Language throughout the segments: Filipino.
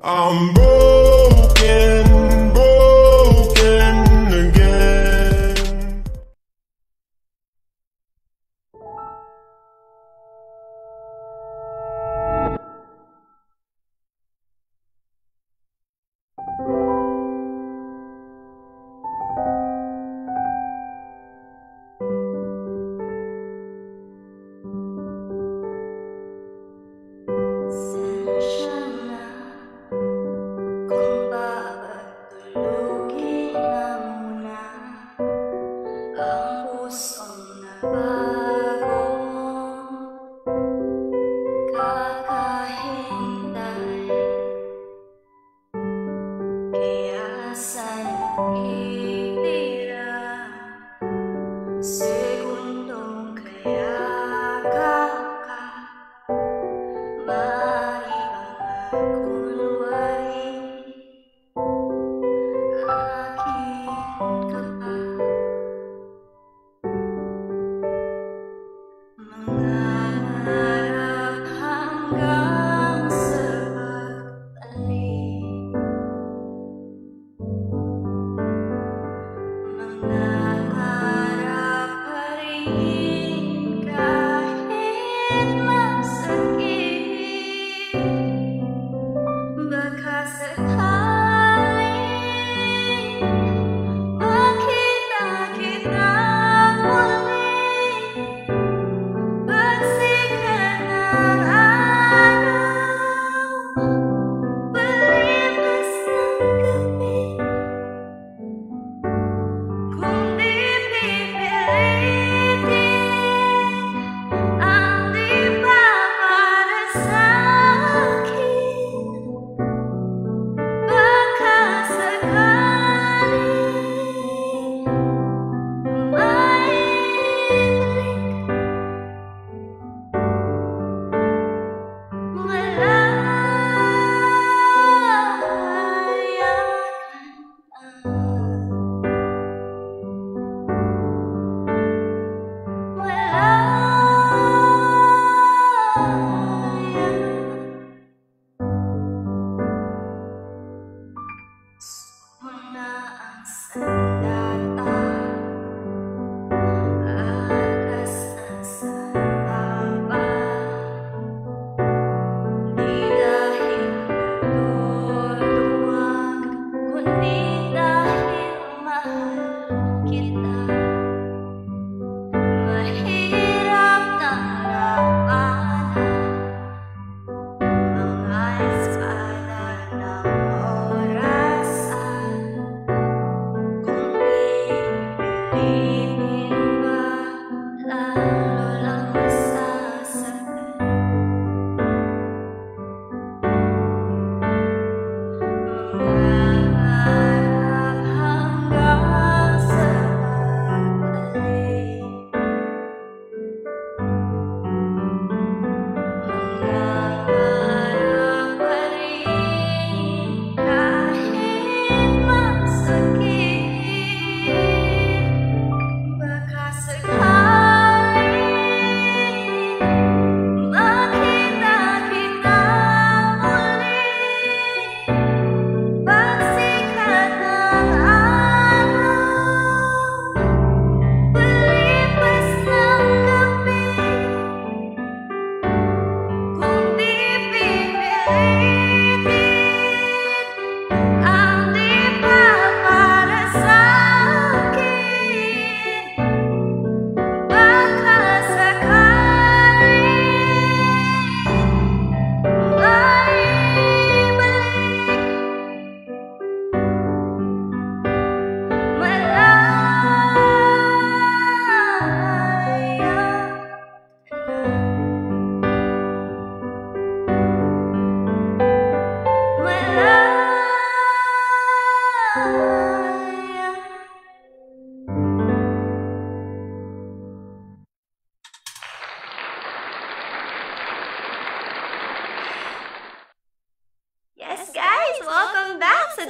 I'm broken, broken again.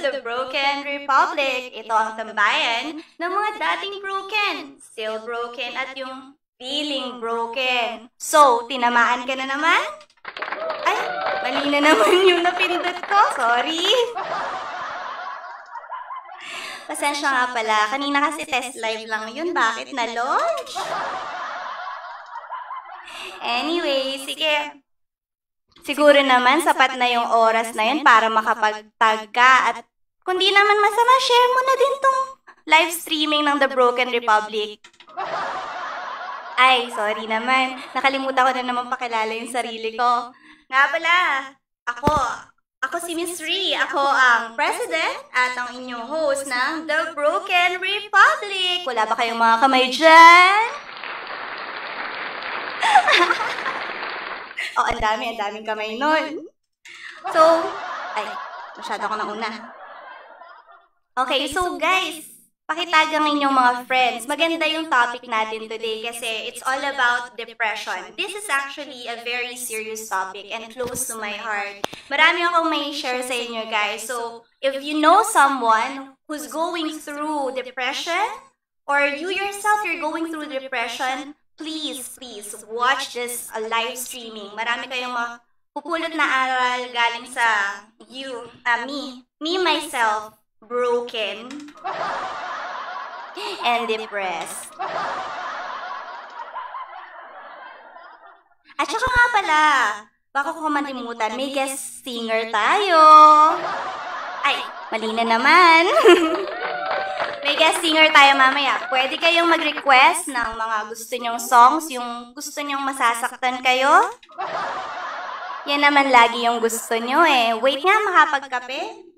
sa The Broken Republic. Ito ang tambayan ng mga dating broken, still broken at yung feeling broken. So, tinamaan ka na naman? Ay, mali na naman yung napindot ko. Sorry. Pasensya nga pala. Kanina kasi test live lang yun. Bakit na-launch? Anyway, sige. Siguro naman sapat na yung oras na yun para makapag-tag ka. At kung di naman masama, share mo na din tong live streaming ng The Broken Republic. Ay, sorry naman. Nakalimutan ko na naman pakilala yung sarili ko. Nga pala, ako si Miss Ree. Ako ang president at ang inyong host ng The Broken Republic. Wala ba kayong mga kamay dyan? Oh, ang daming kamay nun. So, ay, masyado ako nauna. Okay, so guys, pakitag ang inyong mga friends. Maganda yung topic natin today kasi it's all about depression. This is actually a very serious topic and close to my heart. Marami akong may share sa inyo, guys. So, if you know someone who's going through depression or you yourself, you're going through depression, please watch this live streaming. Marami kayong mapupulot na aral galing sa me myself, broken and depressed. At saka nga pala, baka ko malimutan, may guest singer tayo. Ay, mali na naman. May guest singer tayo mamaya. Pwede kayong mag-request ng mga gusto nyong songs, yung gusto nyong masasaktan kayo. Yan naman lagi yung gusto nyo eh. Wait nga, makapagkape.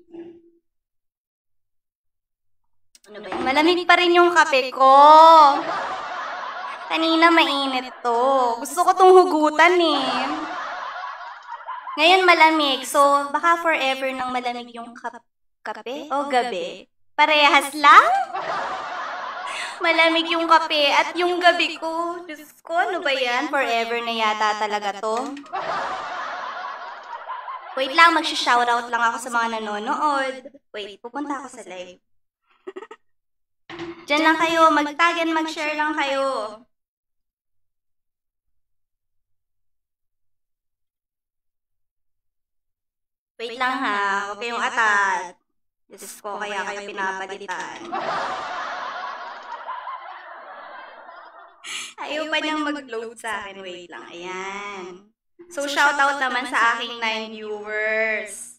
Ano ba yun? Malamig pa rin yung kape ko. Kanina mainit to. Gusto ko tong hugutan eh. Ngayon malamig, so baka forever nang malamig yung kape o gabi. Parehas lang? Malamig yung kape at yung gabi ko. Diyos ko, ano ba yan? Forever na yata talaga to. Wait lang, mag-shoutout lang ako sa mga nanonood. Wait, pupunta ako sa live. Diyan lang kayo, mag-tag and mag-share lang kayo. Wait lang ha, huwag kayong atat. Diyos ko, kaya kayo pinapalitan. Ayaw pa niyang mag-load sa akin. Wait lang, ayan. So, shoutout naman sa aking 9 viewers.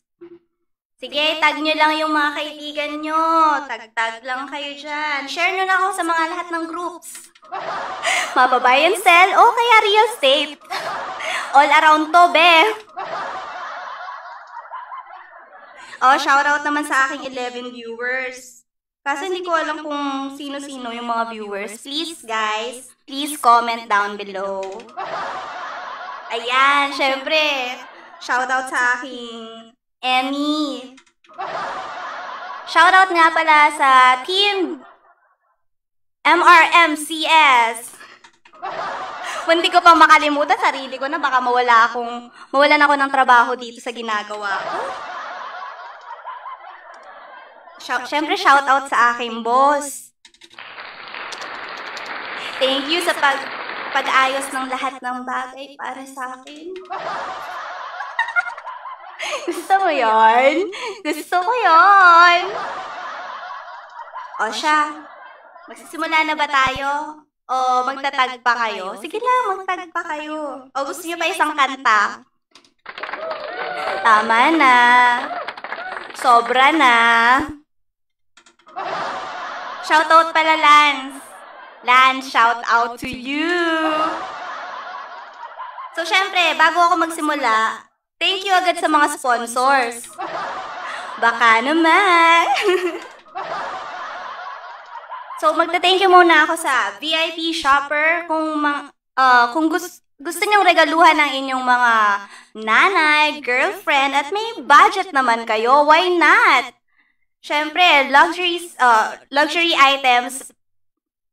Sige, tag nyo lang yung mga kaibigan nyo. Tag-tag lang kayo dyan. Share nyo na ako sa mga lahat ng groups. Mababayan cell o kaya real estate. All around to, be. Oh, shoutout naman sa aking 11 viewers. Kasi hindi ko alam kung sino-sino yung mga viewers. Please, guys, please comment down below. Ayan, syempre, shoutout sa aking Emmy. Shoutout nga pala sa Team MRMCS. Hindi ko pa makalimutan, sarili ko na baka mawalan ako ng trabaho dito sa ginagawa ko. Syempre, shoutout sa aking boss. Thank you sa pag-ayos ng lahat ng bagay para sa akin. Gusto mo yun? Gusto ko yun! O siya, magsisimula na ba tayo? O magtatag pa kayo? Sige lang, magtag pa kayo. O gusto niyo pa isang kanta? Tama na. Sobra na. Shoutout pala, Lance. Lance, shout out to you. So, syempre, bago ako magsimula, thank you agad sa mga sponsors. Baka naman. So, magta-thank you muna ako sa VIP Shopper. Kung gusto niyong regaluhan ng inyong mga nanay, girlfriend, at may budget naman kayo, why not? Syempre, luxury items,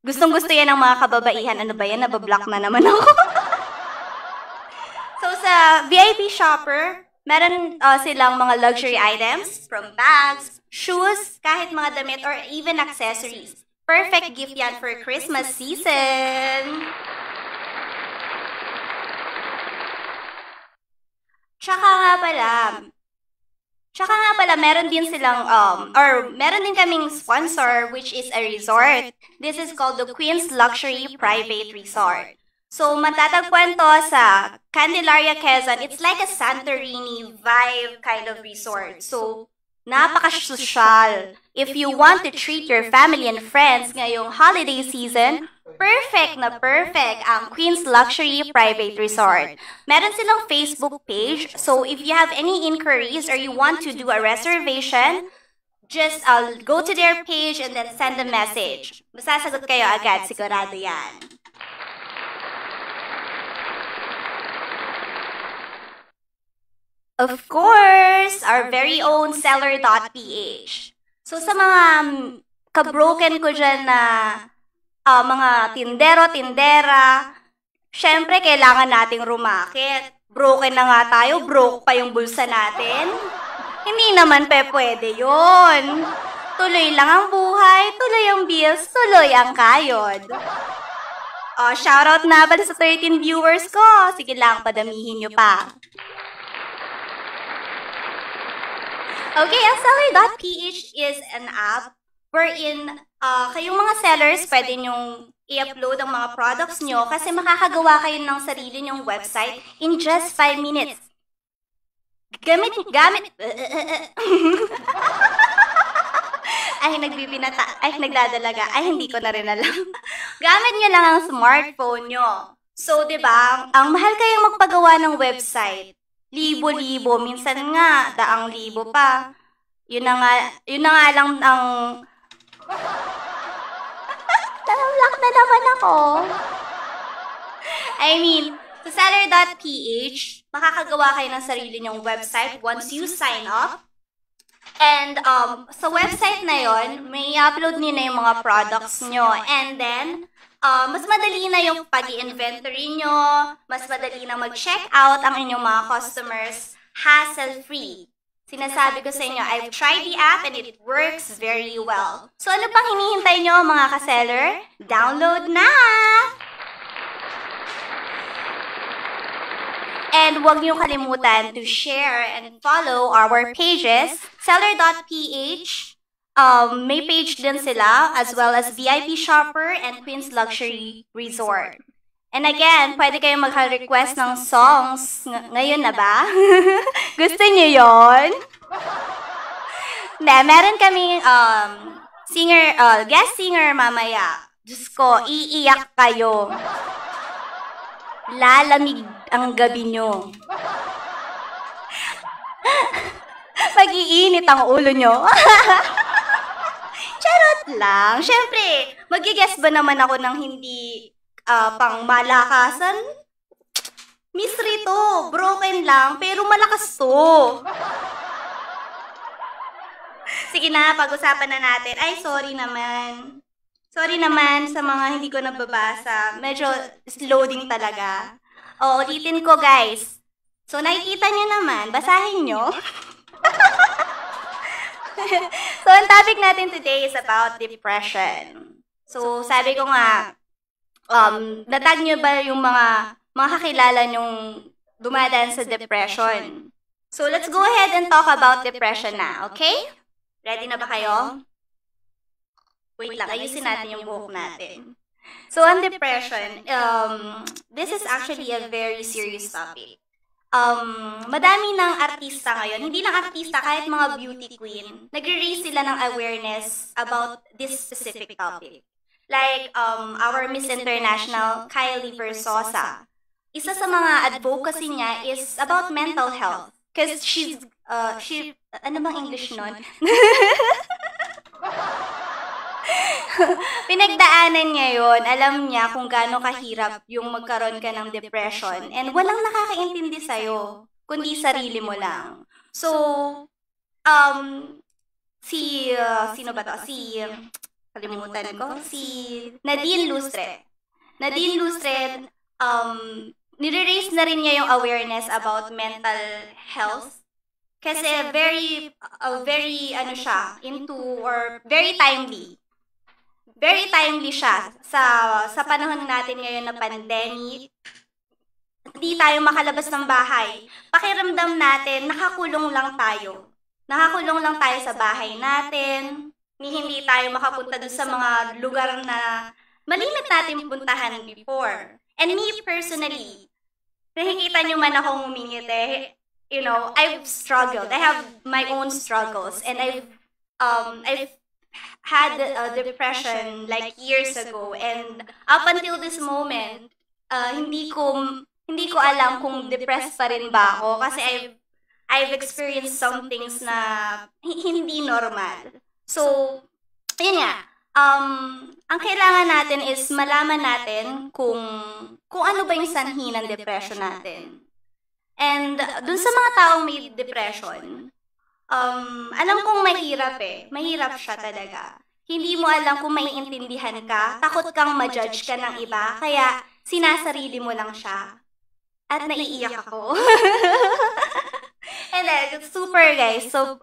gustong-gusto yan ng mga kababaihan. Ano ba yan? Nabablock na naman ako. So, sa VIP Shopper, meron silang mga luxury items from bags, shoes, kahit mga damit, or even accessories. Perfect gift yan for Christmas season. Tsaka nga pala, meron din silang, or meron din kaming sponsor, which is a resort. This is called the Queen's Luxury Private Resort. So, matatagpuan to sa Candelaria, Quezon. It's like a Santorini vibe kind of resort. So, napaka-social. If you want to treat your family and friends ngayong holiday season, perfect na perfect ang Queen's Luxury Private Resort. Meron silang Facebook page, so if you have any inquiries or you want to do a reservation, just go to their page and then send a message. Masasagot kayo agad, sigurado yan. Of course, our very own seller.ph. So sa mga kabroken ko dyan na mga tindero-tindera, syempre kailangan nating rumakit. Broken na nga tayo, broke pa yung bulsa natin. Hindi naman pwede yun. Tuloy lang ang buhay, tuloy ang bills, tuloy ang kayod. Shoutout na pala sa 13 viewers ko. Sige lang, padamihin nyo pa. Okay, ang seller.ph is an app wherein kayong mga sellers pwede nyong i-upload ang mga products nyo kasi makakagawa kayo ng sarili nyong website in just 5 minutes. Gamit. Nagdadalaga. Hindi ko na rin alam. Gamit nyo lang ang smartphone nyo. So, diba, ang mahal kayong magpagawa ng website. Libo-libo, minsan nga, daang libo pa. Yun na nga lang ang... Talak na naman ako. Sa seller.ph, makakagawa kayo ng sarili nyong website once you sign up. And sa website na yon, may upload niyo na yung mga products nyo. And then, mas madali na yung pag-inventory nyo, mas madali na mag-check out ang inyong mga customers, hassle-free. Sinasabi ko sa inyo, I've tried the app and it works very well. So ano pang hinihintay nyo mga ka-seller? Download na! And huwag nyo kalimutan to share and follow our pages, seller.ph, may page din sila, as well as VIP Shopper and Queen's Luxury Resort. And again, pwede kayong mag-request ng songs. Ngayon na ba? Gusto niyo yon? Meron kami guest singer mamaya. Diyos ko, iiyak kayo. Lalamig ang gabi nyo. Mag-iinit ang ulo nyo. Charot lang. Siyempre, mag-guess ba naman ako ng hindi pang malakasan? Mystery to. Broken lang, pero malakas to. Sige na, pag-usapan na natin. Ay, sorry naman. Sorry naman sa mga hindi ko nababasa. Medyo loading talaga. Ulitin ko, guys. So, nakikita nyo naman. Basahin nyo. So, ang topic natin today is about depression. So, sabi ko nga, natag nyo ba yung mga kakilala nyong dumadaan sa depression? So, let's go ahead and talk about depression na, okay? Ready na ba kayo? Wait lang, ayusin natin yung buhok natin. So, on depression, this is actually a very serious topic. Madami ng artista ngayon, hindi lang artista, kahit mga beauty queen, nagre-raise sila ng awareness about this specific topic. Like, our Miss International, Kylie Versosa. Isa sa mga advocacy niya is about mental health. Because ano bang English nun? Pinagdaanan niya yun. Alam niya kung gaano kahirap yung magkaroon ka ng depression. And walang nakakaintindi sa'yo, kundi sarili mo lang. So, sino ba to? Kalimutan ko. Si Nadine Lustre. Nadine Lustre, nire-raise na rin niya yung awareness about mental health. Kasi very timely. Very timely siya sa panahon natin ngayon na pandemic. hindi tayo makalabas ng bahay. Pakiramdam natin, nakakulong lang tayo. Nakakulong lang tayo sa bahay natin. Hindi tayo makapunta dun sa mga lugar na malimit natin puntahan before. And me personally, nakikita nyo man akong humingiti, you know, I've struggled. I have my own struggles. And I've had a depression like years ago. And up until this moment, hindi ko alam kung depressed pa rin ba ako kasi I've experienced some things na hindi normal. So, yun nga. Ang kailangan natin is malaman natin kung ano ba yung sanhi ng depression natin. And dun sa mga taong may depression, alam kong mahirap eh. Mahirap siya talaga. Hindi mo alam kung maiintindihan ka, takot kang ma-judge ka ng iba, kaya sinasarili mo lang siya. At naiiyak ako. And then, super guys. So,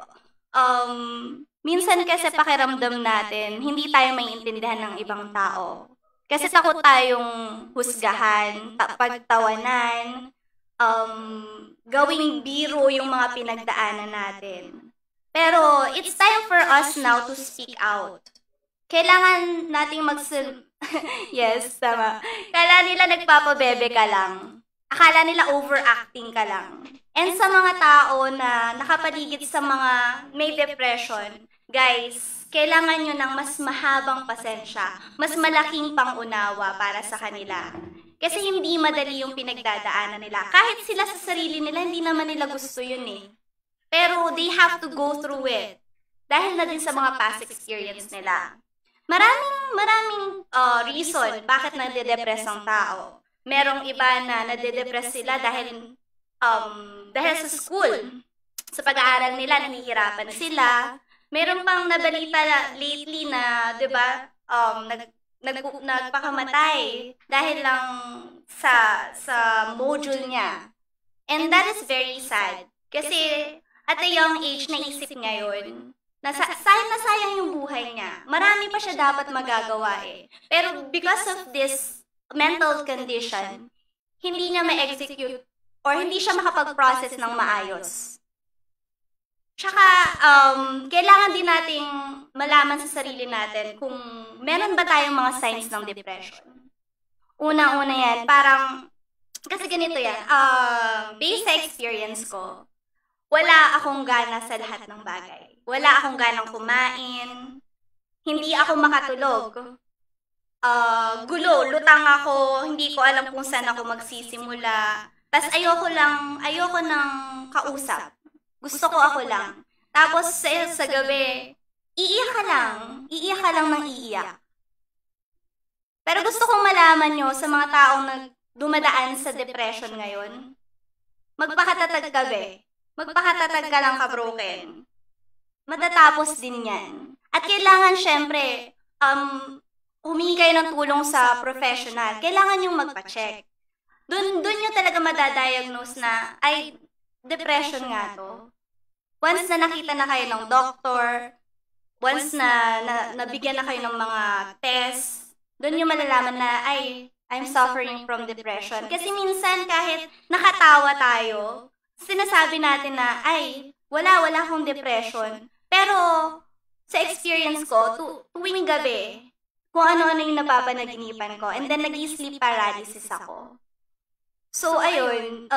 minsan kasi pakiramdam natin, hindi tayo maiintindihan ng ibang tao. Kasi takot tayong husgahan, pagtawanan, gawing biro yung mga pinagdaanan natin. Pero, it's time for us now to speak out. Kailangan nating yes, tama. Kala nila nagpapabebe ka lang. Akala nila overacting ka lang. And sa mga tao na nakapaligid sa mga may depression, guys, kailangan nyo ng mas mahabang pasensya, mas malaking pangunawa para sa kanila. Kasi hindi madali yung pinagdadaanan nila. Kahit sila sa sarili nila, hindi naman nila gusto yun eh. Pero they have to go through it. Dahil na din sa mga past experience nila. Maraming reason bakit nade-depress ang tao. Merong iba na nade-depress sila dahil sa school. Sa pag-aaral nila, nahihirapan sila. Meron pang nabalita lately na, 'di ba, nagpakamatay dahil lang sa module niya. And that is very sad. Kasi at a young age, naisip niya yun. Sayang yung buhay niya. Marami pa siya dapat magagawa eh. Pero because of this mental condition, hindi niya ma-execute or hindi siya makapag-process ng maayos. Tsaka, kailangan din nating malaman sa sarili natin kung meron ba tayong mga signs ng depression. Una-una yan, parang, kasi ganito yan, based sa experience ko, wala akong gana sa lahat ng bagay. Wala akong ganang kumain, hindi ako makatulog. Gulo, lutang ako, hindi ko alam kung saan ako magsisimula. Tas ayoko ng kausap. Gusto ko ako lang. Tapos sa gabi, iiyak ka lang ng iiyak. Pero gusto kong malaman nyo sa mga taong dumadaan sa depression ngayon, magpakatatag ka magpakatatag ka lang ka-broken. Matatapos din yan. At kailangan syempre, humingi kayo ng tulong sa professional. Kailangan yung magpa-check. Doon nyo talaga madadiagnose na, ay, depression nga to. Once na nakita na kayo ng doctor, once na nabigyan na kayo ng mga test, doon nyo malalaman na, ay, I'm suffering from depression. Kasi minsan kahit nakatawa tayo, sinasabi natin na, ay, wala akong depression. Pero, sa experience ko, tuwing gabi, kung ano-ano yung napapanaginipan ko, and then nag-sleep paralysis ako. So, ayun,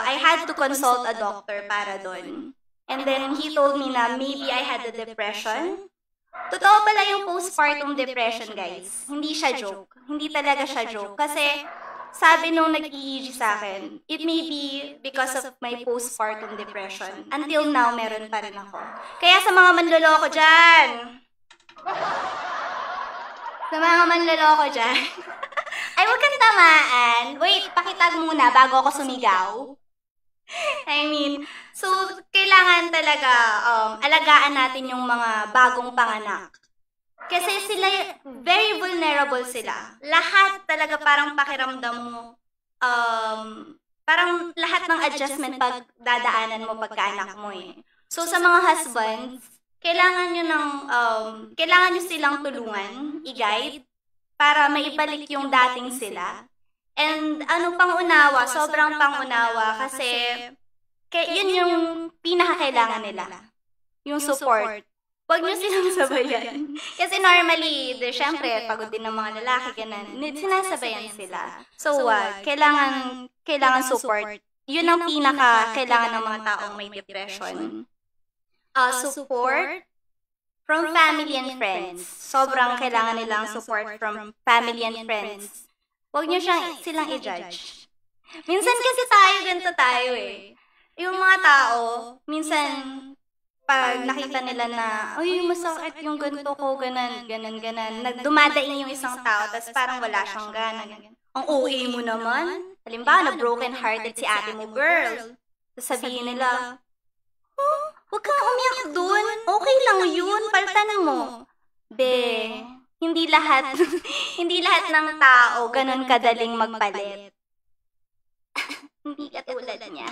I had to consult a doctor para doon. And then, he told me na maybe I had a depression. Totoo pala yung postpartum depression, guys. Hindi siya joke. Hindi talaga siya joke. Kasi, sabi nung nag-EEG sa akin, it may be because of my postpartum depression. Until now, meron pa rin ako. Kaya sa mga manloloko dyan, ay, huwag kang tamaan. Wait, pakitag muna bago ako sumigaw. I mean, so, kailangan talaga alagaan natin yung mga bagong panganak. Kasi sila, very vulnerable sila. Lahat talaga parang pakiramdam mo, parang lahat ng adjustment pag dadaanan mo pagkaanak mo eh. So, sa mga husbands, kailangan nyo silang tulungan, i-guide, para maibalik yung dating sila. And ano, pangunawa, sobrang pangunawa kasi yun yung pinakakailangan nila. Yung support. Huwag nyo silang sabayan. Kasi normally, syempre, pagod din ng mga lalaki, ganun. Sinasabayan sila. So, kailangan support. Yun ang kailangan ng mga taong may depression. Support from family and friends. Sobrang kailangan nilang support from family and friends. Huwag nyo silang i-judge. Minsan kasi ganito tayo eh. Yung mga tao, minsan, pag nakita nila na, ay, masakit yung ganito ko, ganan. Dumadaing yung isang tao, tapos parang wala siyang gana. Ang OA mo naman. Halimbawa, na broken-hearted si ate mo, girl. Tapos sabihin nila, huwag kang umiyak dun. Okay lang yun, paltanan mo. Hindi lahat ng tao ganun kadaling magpalit. Hindi katulad niya.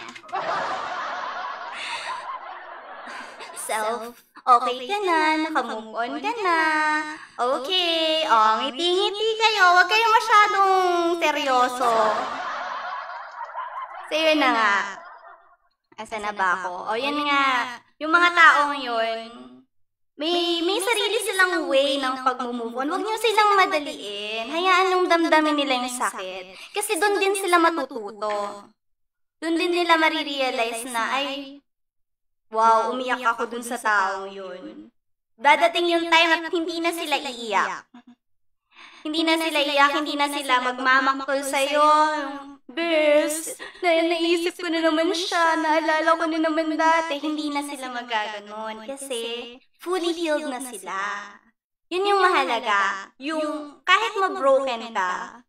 Okay ka na, nakamove on ka na. Okay, ngiti-ngiti kayo, huwag kayong masyadong seryoso. So, yun na nga. Asan na ba ako? Yan nga, yung mga taong yun, may sarili silang way ng pag-move on. Huwag nyo silang madaliin. Hayaan nung damdamin nila yung sakit. Kasi doon din sila matututo. Doon din nila marirealize na, ay, wow, umiyak ako dun sa taong yun. Dadating yung time at hindi na sila iiyak. Hindi na sila magmamaktol sa'yo. Bes, naisip ko na naman siya, naalala ko na naman dati. Hindi na sila magaganon kasi fully healed na sila. Yun yung mahalaga. Yung kahit ma-broken ka,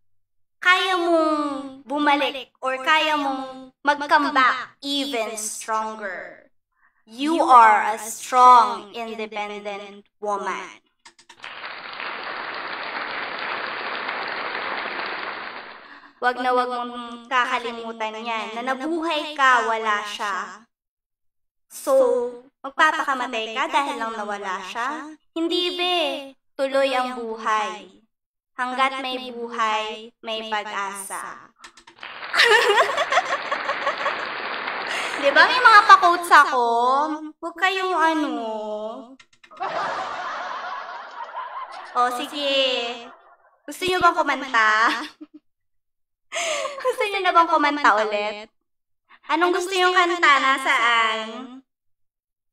kaya mong bumalik or kaya mong mag-come back even stronger. You are a strong, independent woman. Wag na wag mong kakalimutan yan, na nabuhay ka, wala siya. So, magpapakamatay ka dahil lang nawala siya? Hindi tuloy ang buhay. Hanggat may buhay, may pag-asa. Diba may mga pa-quotes ako? Huwag kayong sige. Gusto nyo bang kumanta? Gusto nyo na bang kumanta ulit? Anong gusto yung kanta? Nasaan?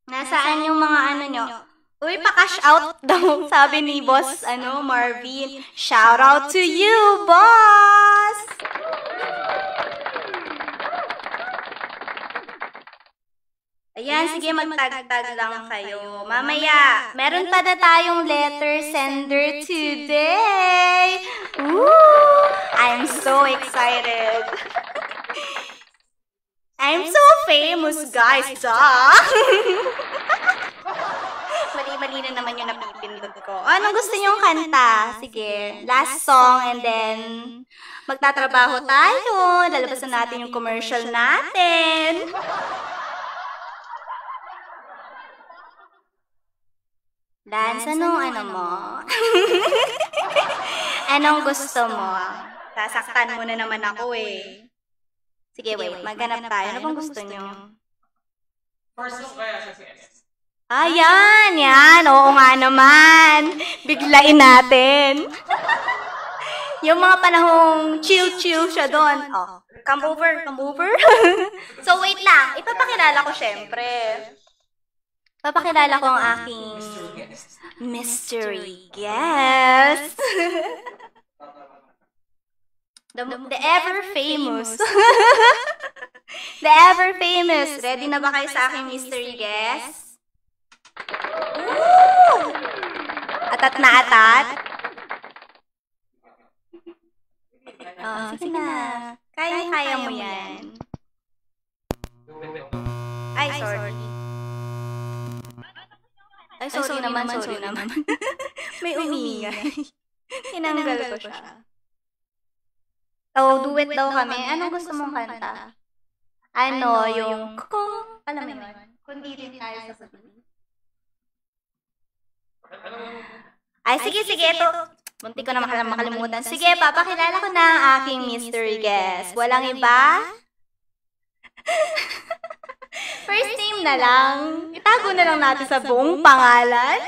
Nasaan yung mga nyo? Uy, pa-cash out daw, sabi ni Boss, Marvin. Shout out to you, boss! Ayan, sige, magtag-tag lang kayo. Mamaya, meron pa na tayong letter sender today. Woo! I'm so excited. I'm so famous, guys. Mali-mali na naman yung napipindot ko. Anong gusto nyong kanta? Sige, last song and then magtatrabaho tayo. Lalabas na natin yung commercial natin. Lance, anong mo? Anong gusto mo? Sasaktan mo na naman ako eh. Sige, wait. Maghanap tayo. Ano bang gusto nyo? First look kaya siya si S. Yan. Oo nga naman. Biglain natin. Yung mga panahong chill siya doon. Oh, come over. So, wait lang. Ipapakilala ko syempre. Papakilala ko ang aking mystery guest. The ever-famous. The ever-famous. Ready na ba kayo sa aking mystery guest? Woo! Atat na atat. Sige na. Kaya mo yan. Ay, sorry. Ay, sorry naman. May umingay. Tinanggal ko siya. Duet daw kami. Anong gusto mong kanta? Yung kung, alam mo yun? Kundi rin tayo sa sabi. Ay, sige. Muntik ko na makalimutan. Sige, papakilala ko na ang aking mystery guest. Walang iba? First name na lang. Itago na lang natin sa buong pangalan.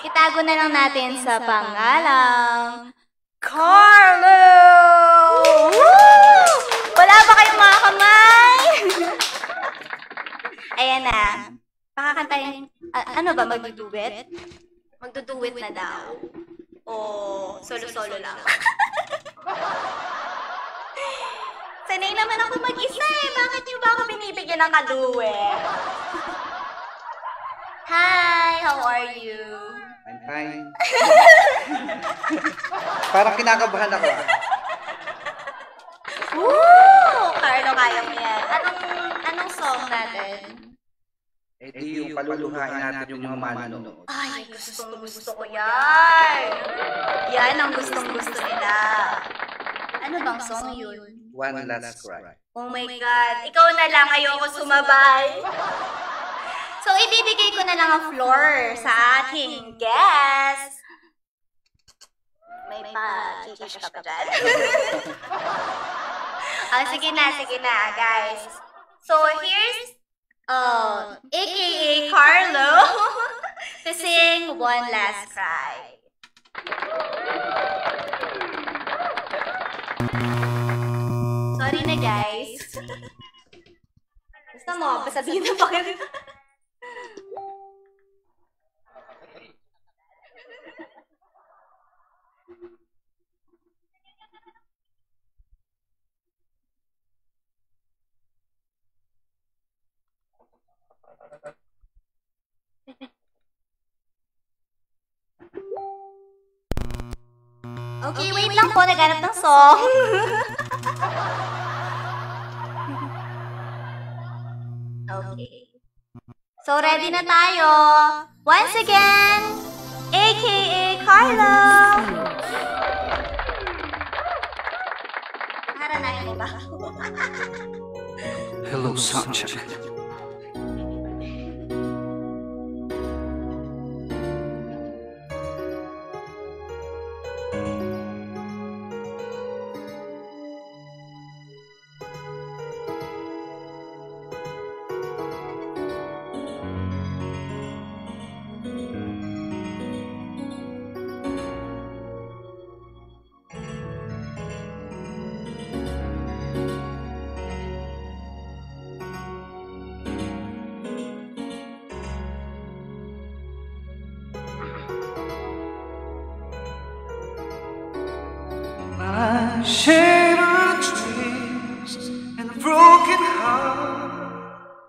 Itago na lang natin sa pangalang Carlo! Woo! Wala ba kayong mga kamay? Ayan na. Pakakantayin. Ano ba, magduduet? Magduduet na daw. O solo-solo lang. Sanay naman ako mag-isa eh. Bakit niyo ba ako binibigyan ng kaduet? Hi, how are you? I'm fine. Parang kinakabahan ako. Woo! Carlo, kaya mo yan. Anong song natin? Eh di yung paluluhain natin yung mga manonood. Ay, gusto ko yan. Yan ang gustong-gusto nila. Ano bang song yun? One Last Cry. Oh my God. Ikaw na lang. Ayoko sumabay. So, ibibigay ko na lang ang floor sa aking guest. May pa-chichish ka pa dyan. Sige na, guys. So, here's aka Carlo to sing One Last Cry. Sorry na, guys. Gusto mo, pasabihin na bakit? Okay, wait lang po. Naghanap ng song. Okay. So, ready na tayo. Once again, aka Carlo. Haranahin mo ba? Hello, sunshine. I shattered dreams and a broken heart,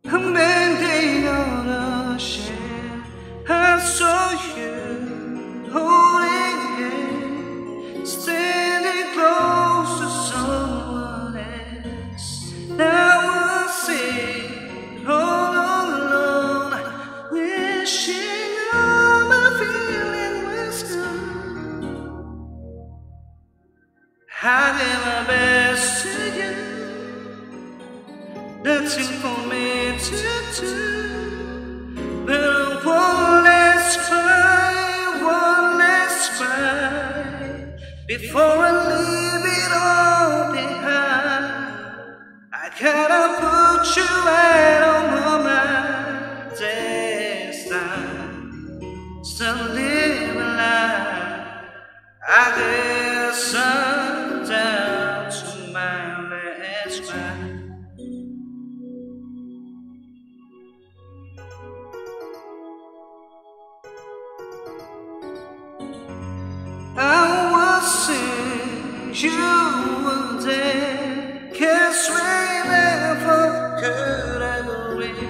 a mandate on a share. I saw you holding hands, standing close to someone else. Now I sit all alone, wishing all my feeling was gone. I did my best to you, nothing for me to do, but one last cry, before I leave it all behind. I gotta put you right on my mind this time, so live a life, I guess I'm down to my last cry. I was saying you were there, 'cause we never could agree.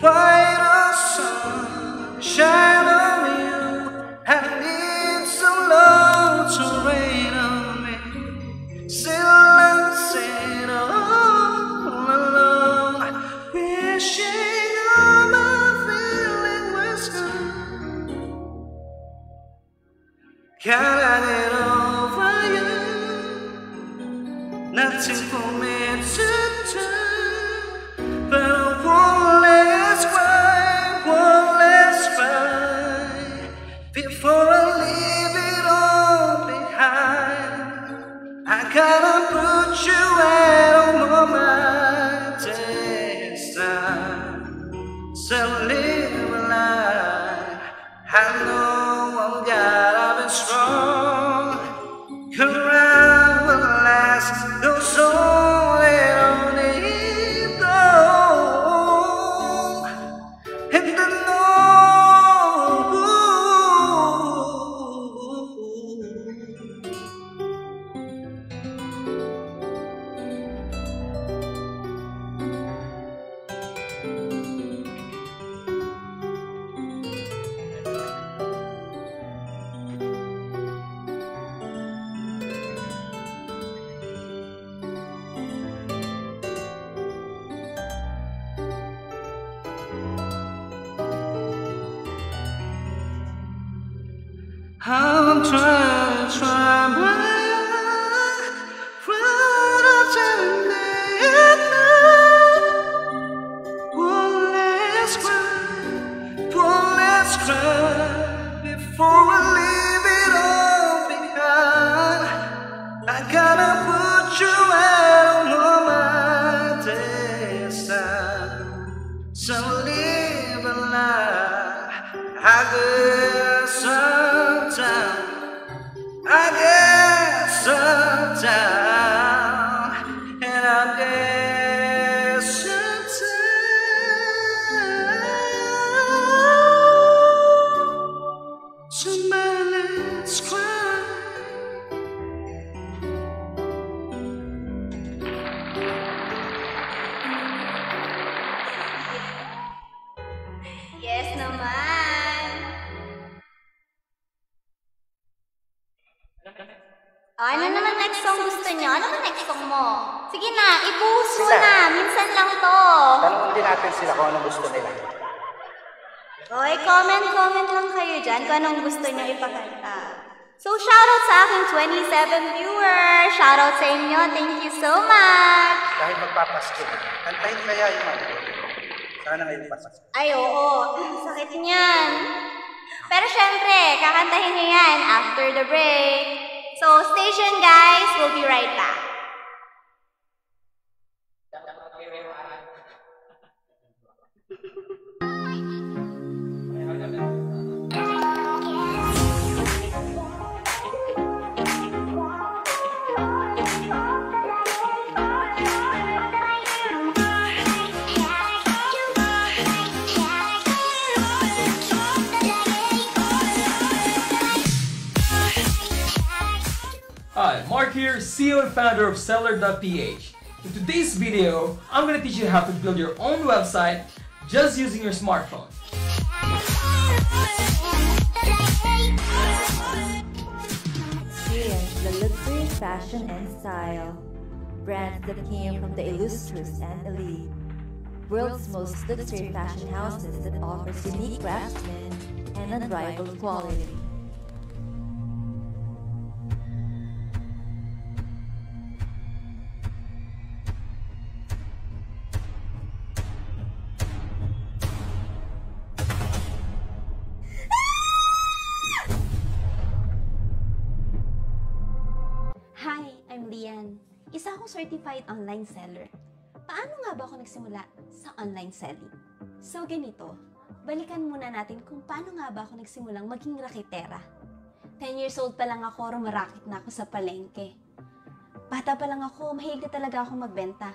Why the sun shine on you? I need some love to rain on me. Still I'm sitting all alone, wishing all my feeling was gone. Got it over you, nothing for me to do, but one last cry, I know I'm gotta be strong. Around will last, no soul it only go. And I know I'm trying my friends and one last cry before I leave it all behind. I gotta put you out on my this time. So live a life. I guess sometime. I guess sometime. And I guess sometime. Somebody let's cry. Yes naman. Ano naman next song gusto niyo? Ano naman next song mo? Sige na, i-post mo Sila. na. Minsan lang to. Tanungin din natin sila kung anong gusto nila. Okay, comment lang kayo dyan kung anong gusto niyo ipakanta. So, shoutout sa aking 27 viewers. Shoutout sa inyo. Thank you so much. Dahil magpapasko na, kantahin kaya yung ano. Sana ngayon pasko. Ay, oo. Sakit niyan. Pero syempre, kakantahin niyo yan after the break. So, stay tuned guys. We'll be right back. Hi, Mark here, CEO and founder of Seller.ph. In today's video, I'm going to teach you how to build your own website just using your smartphone. Experience the luxury, fashion, and style. Brands that came from the illustrious and elite. World's most luxury fashion houses that offers unique craftsmen and unrivaled quality. Hi, I'm Lian. Isa akong certified online seller. Paano nga ba ako nagsimula sa online selling? So ganito, balikan muna natin kung paano nga ba ako nagsimulang maging raketera. 10 years old pa lang ako, rumaraket na ako sa palengke. Bata pa lang ako, mahilig na talaga ako magbenta.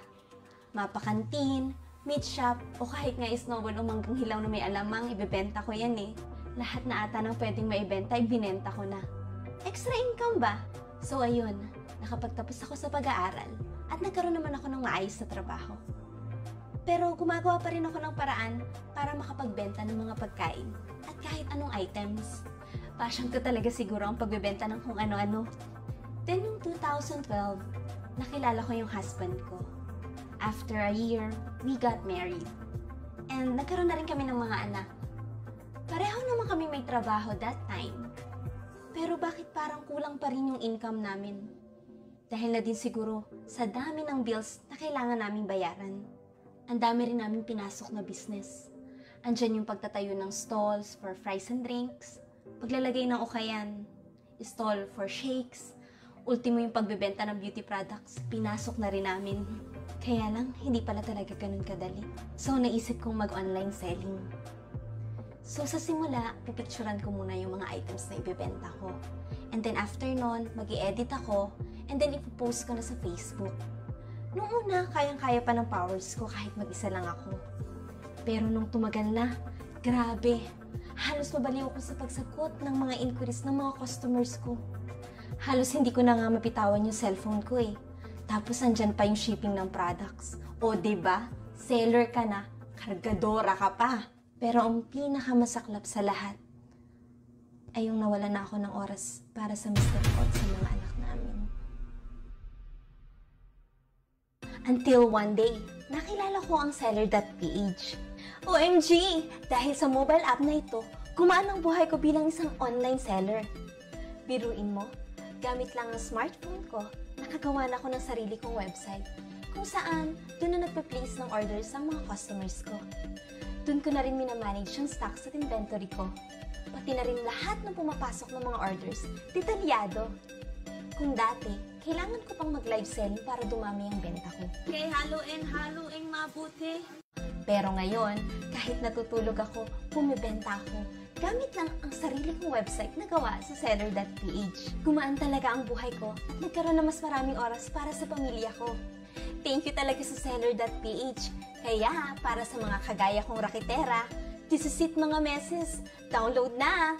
Mapakantin, meat shop, o kahit nga snowball o manggang hilaw na may alamang, ibebenta ko yan eh. Lahat na ata ng pwedeng maibenta, ibinenta ko na. Extra income ba? So ayun, nakapagtapos ako sa pag-aaral at nagkaroon naman ako ng maayos na trabaho. Pero gumagawa pa rin ako ng paraan para makapagbenta ng mga pagkain at kahit anong items. Passion ko talaga siguro ang pagbebenta ng kung ano-ano. Then noong 2012, nakilala ko yung husband ko. After a year, we got married. And nagkaroon na rin kami ng mga anak. Pareho naman kami may trabaho that time. Pero bakit parang kulang pa rin yung income namin? Dahil na din siguro sa dami ng bills na kailangan naming bayaran. Ang dami rin namin pinasok na business. Andyan yung pagtatayo ng stalls for fries and drinks, paglalagay ng ukayan, stall for shakes, ultimo yung pagbebenta ng beauty products, pinasok na rin namin. Kaya lang, hindi pala talaga ganun kadali. So naisip kong mag-online selling. So sa simula, pipicturan ko muna yung mga items na ibebenta ko. And then after nun, mag-i-edit ako, and then ipopost ko na sa Facebook. Noong una, kayang-kaya pa ng powers ko kahit mag-isa lang ako. Pero nung tumagal na, grabe, halos mabaliw ako sa pagsagot ng mga inquiries ng mga customers ko. Halos hindi ko na nga mapitawan yung cellphone ko eh. Tapos andyan pa yung shipping ng products. O diba, seller ka na, kargadora ka pa. Pero ang pinakamasaklap sa lahat ay yung nawala na ako ng oras para sa mister ko at sa mga anak namin. Until one day, nakilala ko ang seller.ph. OMG! Dahil sa mobile app na ito, gumaan ang buhay ko bilang isang online seller. Biruin mo, gamit lang ang smartphone ko, nakagawa na ako ng sarili kong website kung saan doon na nagpe-place ng orders ang mga customers ko. Doon ko na rin minamanage yung stocks at inventory ko. Pati na rin lahat ng pumapasok ng mga orders, detalyado. Kung dati, kailangan ko pang mag-live selling para dumami ang benta ko. Kaya haluin mabuti. Pero ngayon, kahit natutulog ako, bumibenta ako. Gamit lang ang sarili kong website na gawa sa seller.ph. Gumaan talaga ang buhay ko at nagkaroon na mas maraming oras para sa pamilya ko. Thank you talaga sa seller.ph. Kaya, para sa mga kagaya kong raketera, this is it mga meses. Download na!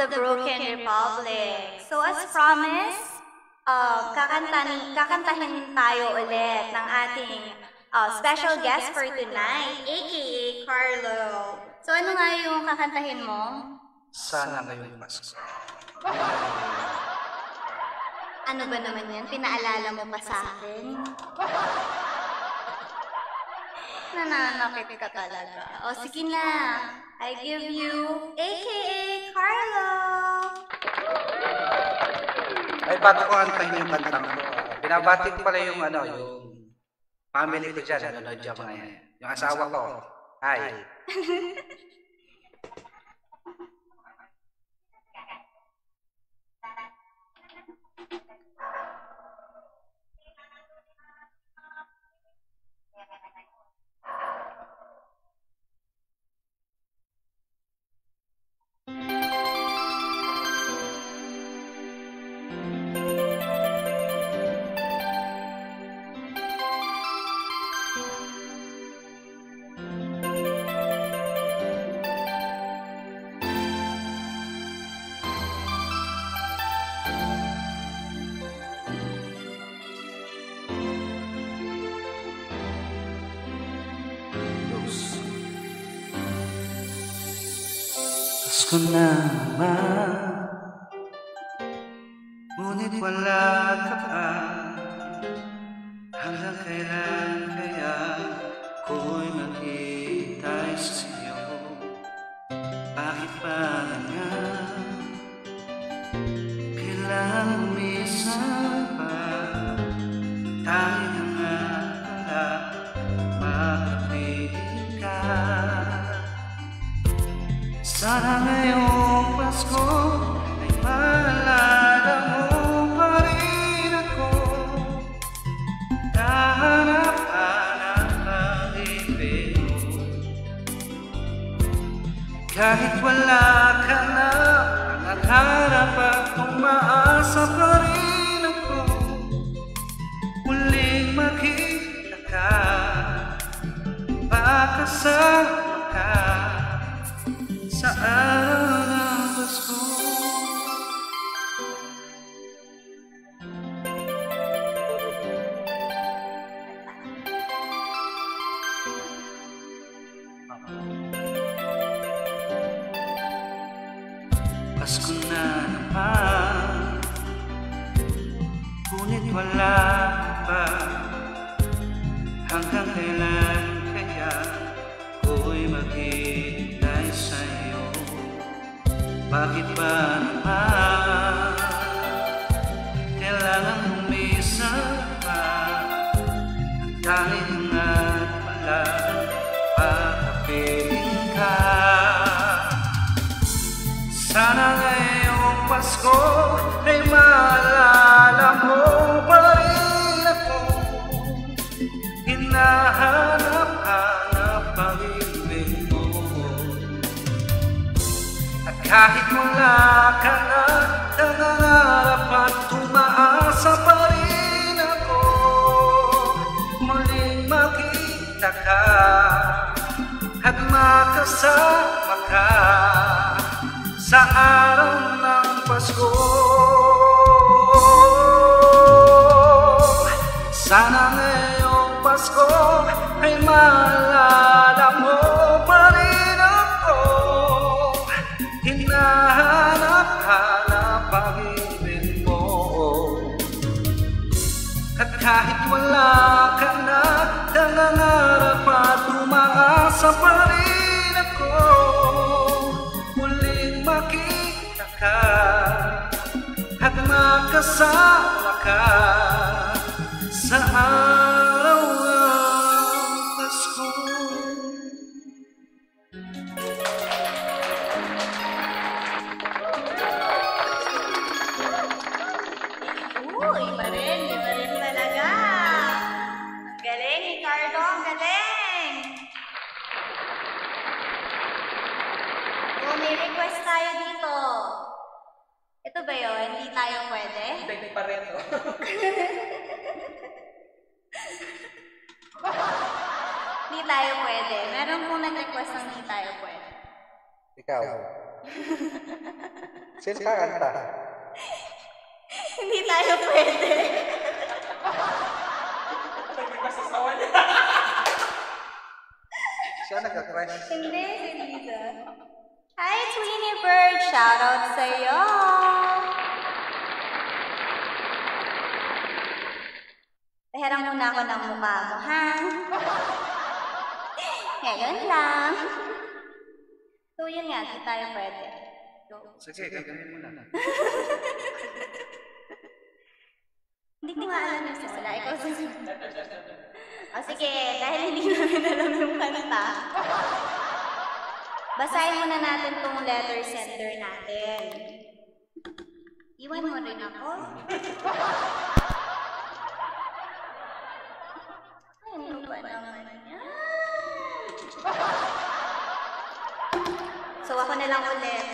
The Broken Republic. So as promised, kakantahin tayo ulit ng ating special guest for tonight, aka Carlo. So ano nga yung kakantahin mo? Sana ngayong Pasko. Ano ba naman yan? Pinaalala mo pa sa akin? Nananakit ka talaga. O sige na, I give you aka Carlo. Ay, bago ko antayin yung kantang ko, binabati ko pala yung family ko dyan, nanonood dyan mga yan. Yung asawa ko. Hi. Pasko na naman, ngunit wala ka pa. Hanggang kailan kaya ko'y maghihintay sa'yo? Bakit ba nga kailangan umisan pa? umaasa pa rin ako muling makita ka, makasama ka sa araw ng Pasko. Pasko na naman, ngunit wala pa. Hanggang kailan kaya ako'y maghihintay sa'yo? Bakit ba naman kailangan umisan pa? Dahil nga't pala pakapiling ka. Sana ngayong Pasko ay maalala mo pa rin ako. Hinahanap-hanap ang ibig mo. At kahit wala ka na, nangangarap at tumaasa pa rin ako. Muling makita ka at makasama ka sa araw ng Pasko. Sana ngayong Pasko ay maalala mo pa rin ako. Hinahanap-hanap ang ibig mo. At kahit wala ka na, nangangarap at umaasa pa rin ako. Muling makita ka at makasama ka sa araw ng Pasko. Iba rin talaga. Ang galing ni Carlo, ang galing. May request tayo dito. Ito ba yun? Hindi tayo pwede? Hindi pa rin to. Hindi tayo pwede. Meron pong nag-request ng hindi tayo pwede. Ikaw. Sino ka kanta? Hindi tayo pwede. Nag-request sa sawa niya. Siya nag-request. Hindi, si Liza. Hi, Twinnie Bird! Shoutout sa'yo! Pahiram muna ako ng mukha mo, ha? Ngayon lang. So, yun nga, di tayo pwede. Go. Sige, gagawin mo na. Hindi ko nga alam yung simula. Ikaw simula. O sige, dahil hindi namin alam yung kanta. Basahin muna natin tong letter sender natin. Iwan mo rin ako. Ay, ano ba naman yan? So, ako na lang ulit.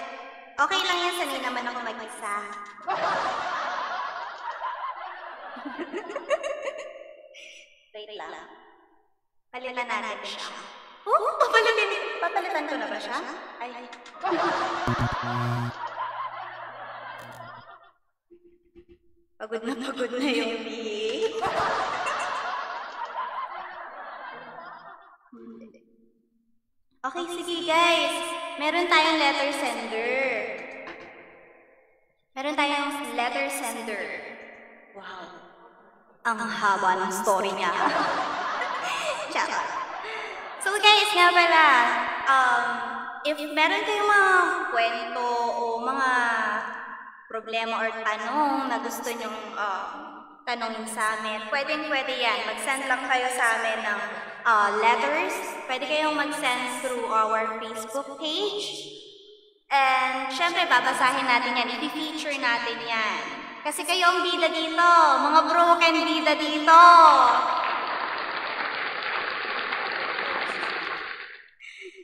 Okay lang yan, sanay naman ako mag-isa. Wait lang. Palitan natin siya. Oh, papalitan ko na ba siya? Ay. Pagod na yung bihik. Okay, sige guys. Meron tayong letter sender. Wow. Ang haba ng story niya. Charot. So guys, nga pala, if meron kayong mga kwento o mga problema or tanong na gusto nyong tanongin sa amin, pwede yan. Mag-send lang kayo sa amin ng letters. Pwede kayong mag-send through our Facebook page. And syempre, babasahin natin yan. I-feature natin yan. Kasi kayo ang bida dito. Mga broken bida dito.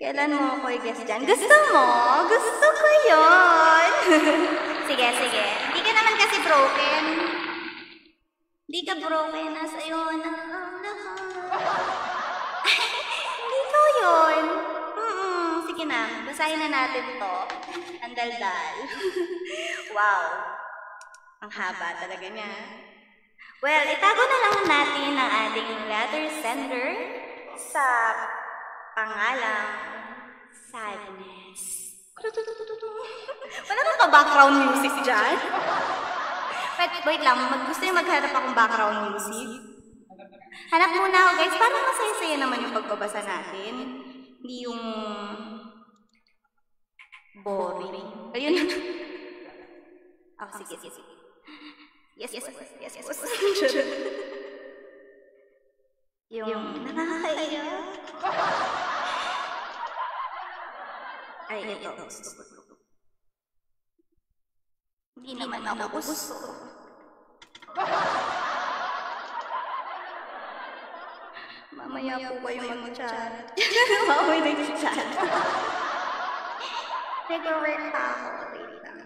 Kailan mo ako i-guess dyan? Gusto mo? Gusto ko yun. Sige. Hindi ka naman kasi broken. Di ka broken, nasa'yo na ang lahat. Hindi ko yun. Sige na, basahin na natin to. Ang daldal. Wow. Ang haba talaga niya. Well, itago na lang natin ang ating letter sender sa pangalang Sadness. Wala bang pa-background music dyan? Wait lang, gusto niyo maghanap akong background music? Hanap muna ako guys, parang masaya-saya naman yung pagbabasa natin. Hindi yung boring. Ayun. Oh, sige. Yes. Yung nakakaiyak. Ay, ito. Hindi naman ako gusto. Mamaya po kayo mag-chat. Mamaya nag-chat. Nag-work pa ako. Wait lang.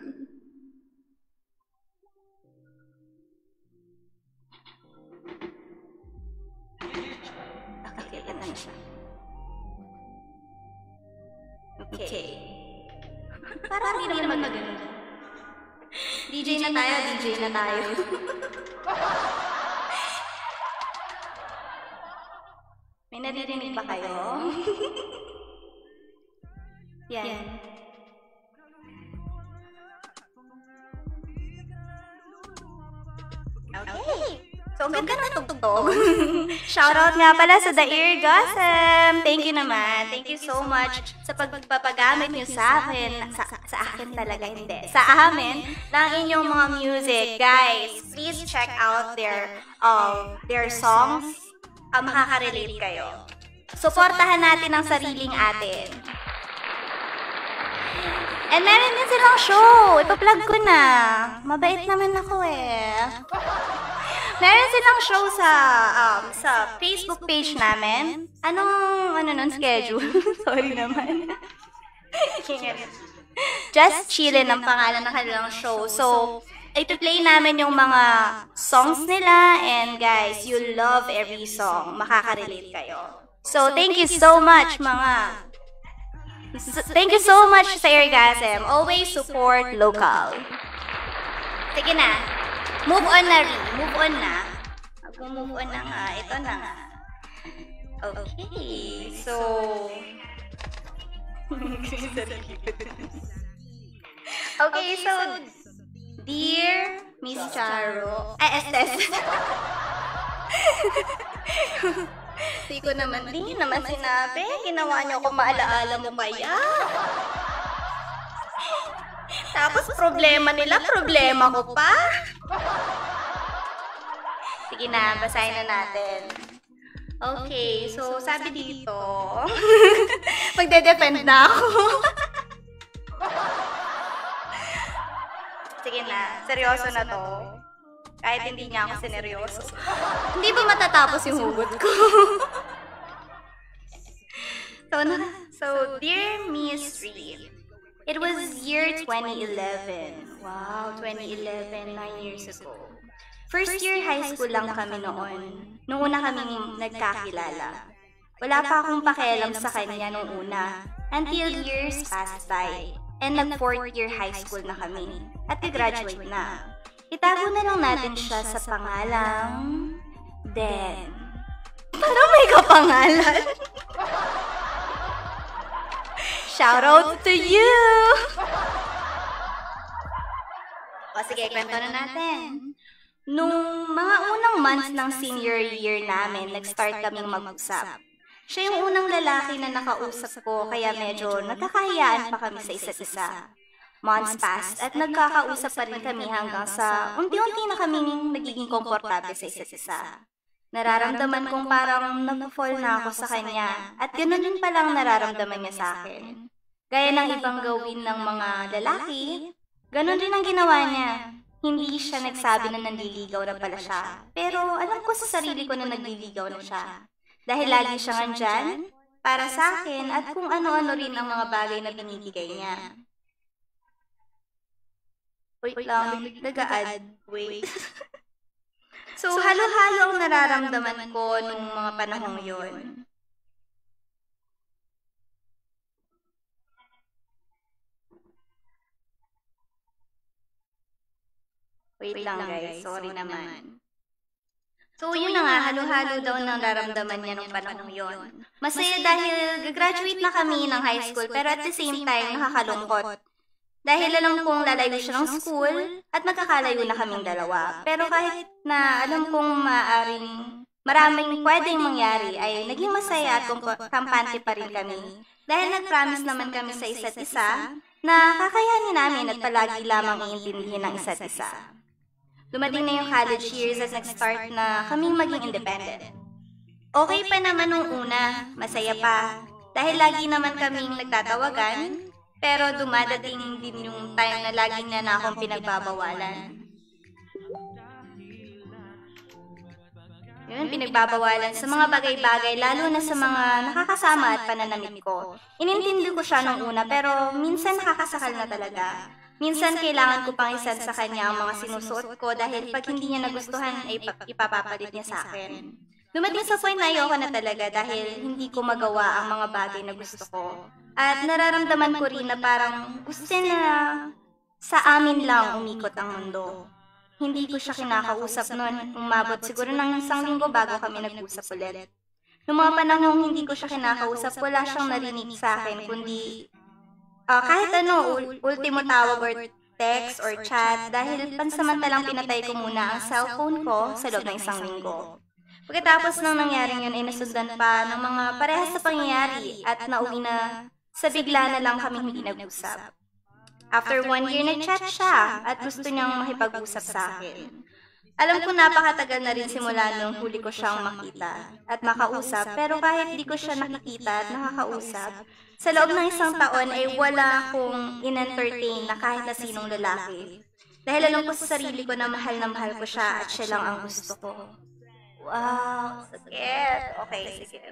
Nakakita na siya. Okay. Parang hindi naman maganda. DJ na tayo. May naririnig ba kayo? Yan. Okay. So, ang ganda na tugtog. Shoutout nga pala sa The Ear Gossip. Thank you naman. Thank you so much sa pagpapagamit niyo sa akin. Sa akin talaga, hindi. Sa amin, ng inyong mga music. Guys, please check out their songs. Makaka-relate kayo. Suportahan natin ang sariling atin. And meron din silang show. Ipa-plug ko na. Mabait naman ako eh. Meron silang show sa Facebook page namin. Anong schedule? Sorry naman. Just Chillin' ang pangalan ng kanilang show. So, ito-play namin yung mga songs nila. And guys, you'll love every song. Makaka-relate kayo. So, thank you so much Thank you so much sa Eargasm. Always support local. Sige na. Move on na. Mag-move on na nga. Ito na nga. Okay. So... okay, so... Dear Miss Charo... Estes. Di naman sinabi. Ginawa niyo ako maalaala mo kaya. Tapos problema ko pa. Sige na, basahin na natin. Okay, so sabi dito, magde-defend na ako. Sige na, seryoso na to. Kahit hindi niya ako sineryoso. Hindi ba matatapos yung hugot ko? So, dear Miss Reed, it was year 2011. Wow, 2011, 9 years ago. First year high school lang kami noon. Noong una kaming nagkakilala. Wala pa akong pakialam sa kanya noong una. Until years passed by. And nag-4th year high school na kami. At graduate na. Itago na lang natin siya sa pangalang... Den. Parang may kapangalan. Shoutout to you! O sige, kwento na natin. Nung mga unang months ng senior year namin, nag-start kaming mag-usap. Siya yung unang lalaki na nakausap ko, kaya medyo nagkakahiyaan pa kami sa isa't isa. Months passed at nagkakausap pa rin kami hanggang sa unti-unti na kaming nagiging komportable sa isa't isa. Nararamdaman kong parang nag-fall na ako sa kanya at ganoon din palang nararamdaman niya sa akin. Gaya ng ibang gawin ng mga lalaki, ganoon din ang ginawa niya. Hindi siya nagsabi na nanliligaw na pala siya. Pero alam ko sa sarili ko na nagliligaw na siya. Dahil lagi siyang andyan para sa akin at kung ano-ano rin ang mga bagay na binibigay niya. Wait lang, nag-a-add. Wait. So, halo-halo ang nararamdaman ko nung mga panahong yon. Wait lang guys, sorry naman. So, yun na nga, halo-halo daw ng nararamdaman niya nung panahong yon. Masaya dahil graduate na kami ng high school, pero at the same time, nakakalungkot. Dahil alam kong lalayo siya ng school at magkakalayo na kaming dalawa. Pero kahit na alam kong maraming pwedeng mangyari ay naging masaya at kampante pa rin kami. Dahil nag-promise naman kami sa isa't isa na kakayanin namin at palagi lamang iintindihin ng isa't isa. Dumating na yung college years at nag-start na kaming maging independent. Okay pa naman nung una, masaya pa. Dahil lagi naman kaming nagtatawagan. Pero dumadating din yung time na lagi na akong pinagbabawalan. Yun, pinagbabawalan sa mga bagay-bagay, lalo na sa mga nakakasama at pananamit ko. Inintindi ko siya nung una, pero minsan nakakasakal na talaga. Minsan kailangan ko pang isan sa kanya ang mga sinusuot ko dahil pag hindi niya nagustuhan ay ipapapalit niya sa akin. Dumating sa point na ayoko na talaga dahil hindi ko magawa ang mga bagay na gusto ko. At nararamdaman ko rin na parang gusto na sa amin lang umikot ang mundo. Hindi ko siya kinakausap noon. Umabot siguro ng 1 linggo bago kami nag-usap ulit. Noong mga panahong hindi ko siya kinakausap, wala siyang narinig sa akin, kundi kahit ano, ultimo tawag or text or chat dahil pansamantalang pinatay ko muna ang cellphone ko sa loob ng 1 linggo. Pagkatapos ng nangyaring yun ay nasundan pa ng mga parehas sa pangyayari at nauwi na sa bigla na lang kami hindi nag-usap. After 1 year nag-chat siya at gusto niyang makipag-usap sa akin. Alam ko napakatagal na rin simula nung huli ko siyang makita at makausap, pero kahit di ko siya nakikita at nakakausap, sa loob ng 1 taon ay wala akong in-entertain na kahit na sinong lalaki. Dahil alam ko sa sarili ko na mahal ko siya at siya lang ang gusto ko. Wow, sakit. Okay, sige.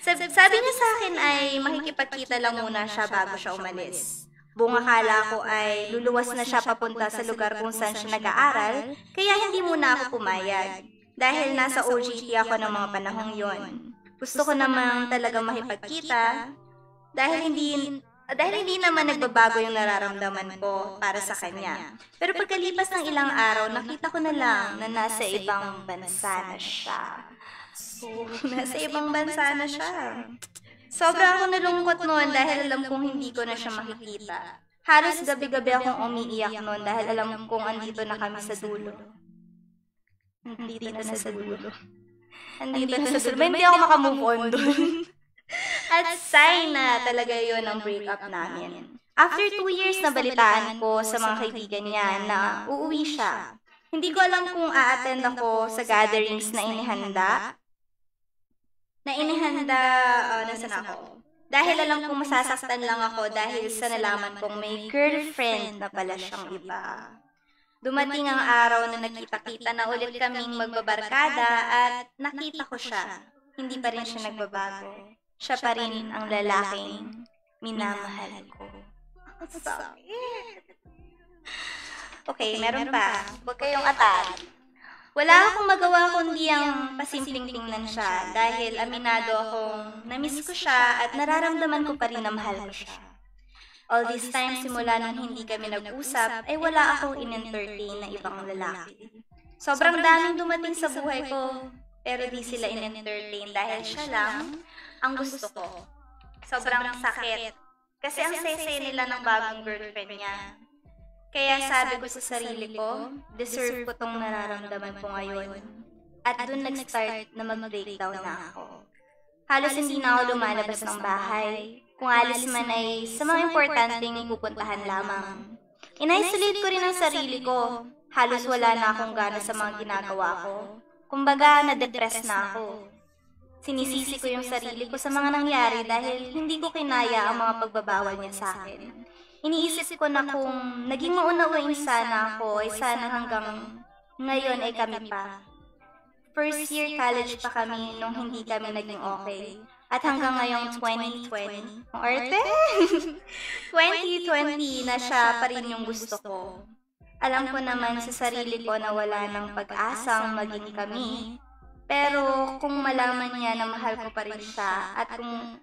Sabi niya sa akin ay makikipagkita lang muna siya bago siya umalis. Buong akala ko ay luluwas na siya papunta sa lugar kung saan siya nag-aaral, kaya hindi muna ako pumayag. Dahil nasa OJT ako ng mga panahong yon. Gusto ko namang talagang makipagkita dahil hindi naman nagbabago yung nararamdaman ko para sa kanya. Pero pagkalipas ng ilang araw, nakita ko na lang na nasa ibang bansa na siya. Nasa ibang bansa na siya. Sobra ako nalungkot noon dahil alam kong hindi ko na siya makikita. Halos gabi-gabi akong umiiyak noon dahil alam kong andito na kami sa dulo. Andito na sa dulo. Hindi ako makamove on doon. At sign na talaga yon ang breakup namin. After 2 years na balitaan ko sa mga kaibigan niya na uuwi siya. Hindi ko alam kung a-attend ako sa gatherings na inihanda. Nasaan ako? Dahil alam kong masasaktan lang ako dahil sa nalaman kong may girlfriend na pala siyang iba. Dumating ang araw na nakita-kita na ulit kaming magbabarkada at nakita ko siya. Hindi pa rin siya nagbabago. Siya pa rin ang lalaking minamahal ko. Okay, meron pa. Huwag kayong atat. Wala akong magawa kundi ang pasimpleng tingnan siya dahil aminado akong namiss ko siya at nararamdaman ko pa rin na mahal ko siya. All this time simula nung hindi kami nag-usap ay wala akong in-entertain na ibang lalaki. Sobrang daming dumating sa buhay ko pero di sila in-entertain dahil siya lang ang gusto ko. Sobrang sakit. Kasi ang sese nila ng bagong girlfriend niya. Kaya sabi ko sa sarili ko, deserve ko tong nararamdaman ko ngayon. At dun nag-start na mag-breakdown na ako. Halos hindi na ako lumalabas ng bahay. Kung alis man ay sa mga importanteng pupuntahan lamang. In-isolate ko rin ang sarili ko. Halos wala na akong gana sa mga ginagawa ko. Kumbaga, na-depress na ako. Sinisisi ko yung sarili ko sa mga nangyari dahil hindi ko kinaya ang mga pagbabawal niya sa akin. Iniisip ko na kung naging maunawain sana ako ay sana hanggang ngayon ay kami pa. First year college pa kami nung hindi kami naging okay. At hanggang ngayong 2020, ang arte? 2020 na siya pa rin yung gusto ko. Alam ko naman sa sarili ko na wala ng pag-asang maging kami. Pero kung malaman niya na mahal ko pa rin siya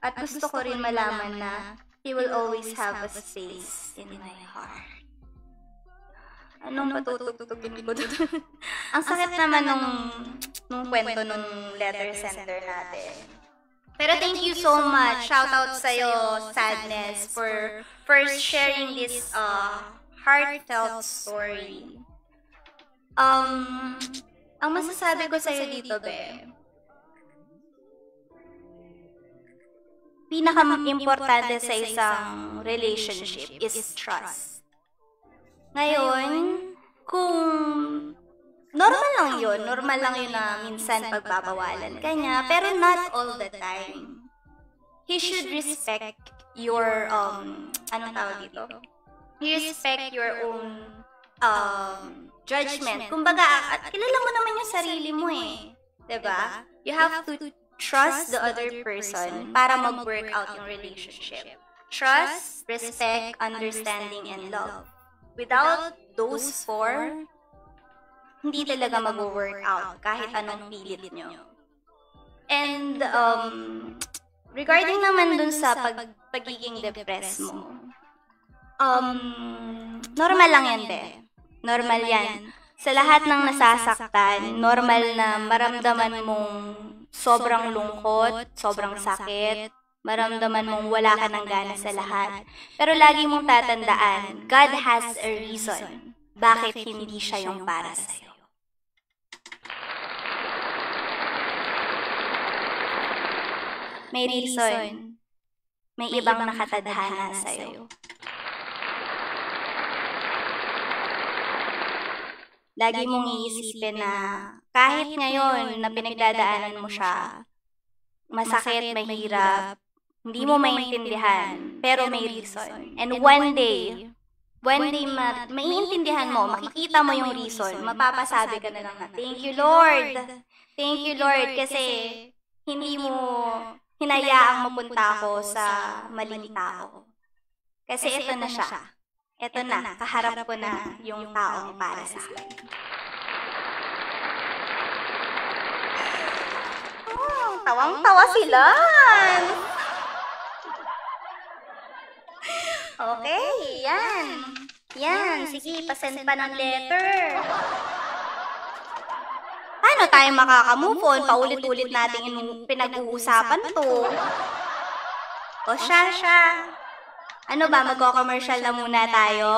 at gusto ko rin malaman na he will always have a space in my heart. Anong patutugtugin ko doon? Ang sakit naman nung kwento nung letter sender natin. Pero thank you so much. Shout out sa'yo, Sadness, for sharing this heartfelt story. Ang masasabi ko sa'yo dito, be, pinaka-importante sa isang relationship is trust. Ngayon, kung normal lang yun na minsan pagbabawalan ka niya, pero not all the time. He should respect your, anong tawag dito? He respect your own judgment. Kumbaga, kilala mo naman yung sarili mo eh. Diba? You have to trust the other person para mag-work out yung relationship. Trust, respect, understanding, and love. Without those four, hindi talaga mag-work out kahit anong pilit nyo. And regarding naman dun sa pagiging depressed mo, normal lang yan, be. Normal yan. Sa lahat ng nasasaktan, normal na maramdaman mong sobrang lungkot, sobrang sakit, maramdaman mong wala ka ng gana sa lahat. Pero lagi mong tatandaan, God has a reason bakit hindi siya yung para sa'yo. May reason. May ibang nakatadhana sa'yo. Lagi mong iisipin na kahit ngayon na pinagdadaanan mo siya, masakit, mahirap, hindi mo maintindihan, pero may reason. And one day maiintindihan mo, makikita mo yung reason, mapapasabi ka na lang na, thank you Lord, kasi hindi mo hinayaang mapunta ako sa maling tao. Kasi ito na siya. Ito na, kaharap ko na yung taong para sa akin. Tawang-tawa sila! Okay, yan. Yan, sige, pasend pa ng letter. Paano tayo makakamove on? Paulit-ulit natin yung pinag-uusapan to. O siya. Ano ba, magko-commercial na muna tayo?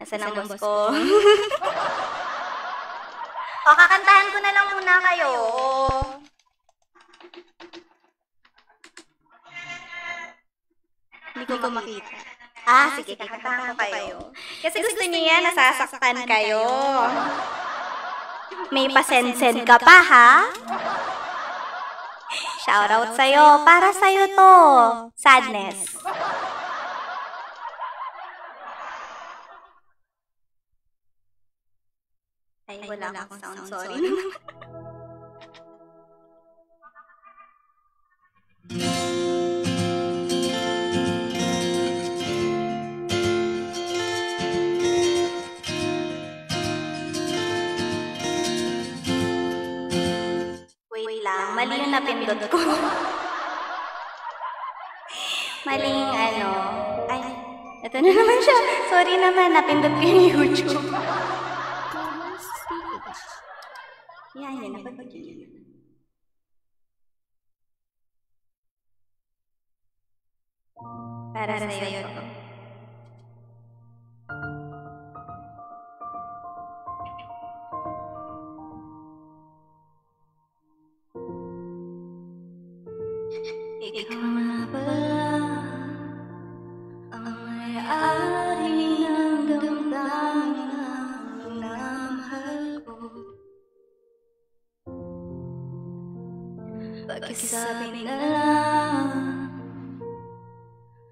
Nasaan ang boss ko? O, kakantahan ko na lang muna kayo. Hindi ko makita. Sige, kakantahan ko kayo. Kasi gusto niya nasasaktan kayo. May pasend-send ka pa, ha? Shoutout sa'yo. Para sa'yo to. Sadness. Ay, wala akong sound. Sorry. Wait lang. Mali yung napindot ko. Maling ano. Ay, ito na naman siya. Sorry naman, napindot ko yung YouTube. Yan, napagpagigil. Para sa'yo to. Ikaw na pala ang may-ari ng damdamin na minamahal ko. Pakisabi na lang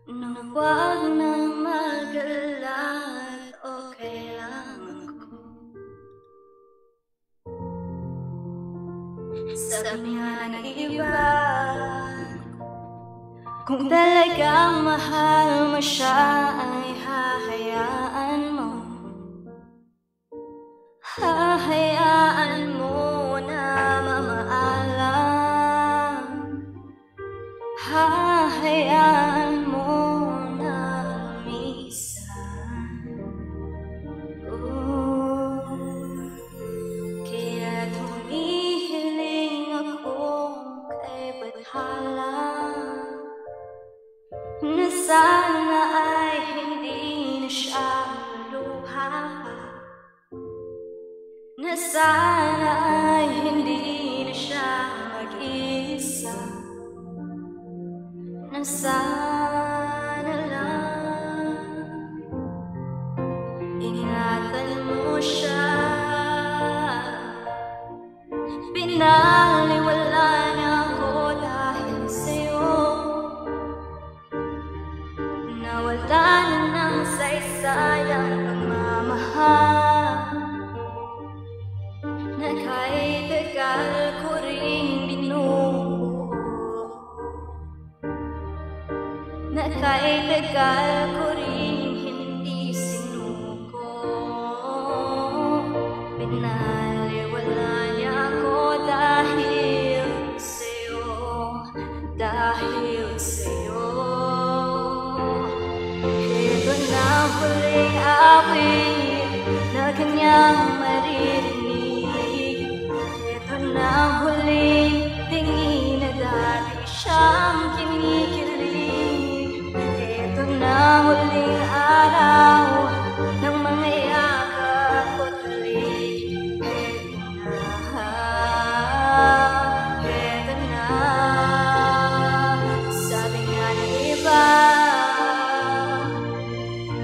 na huwag na mag-alala at okay lang ako. Sabi nga ng iba, Kung talagang mahal mo siya ay hahayaan mo. Hahayaan mo na mamaalam. Hahayaan mo na lumisan. Kaya't humihiling ako kay Bathala na sana ay hindi na siya maluha, na sana ay hindi na siya mag-isa, na sana lang ingatan mo siya. Pinaliwala niya ako dahil sa'yo, nawala na ng saysayang pagmamahal na kahit tagal ko rin binubuo, na kahit tagal ko rin hindi sinuko. Pinaliwala niya ako dahil sa'yo, dahil sa'yo. Ito na huling awit na kanyang maririnig. Ito na huling tingin na dati siyang kinikilig. Ito na huling araw ng mga yakap ko't halik. Ito na, sabi nga ng iba,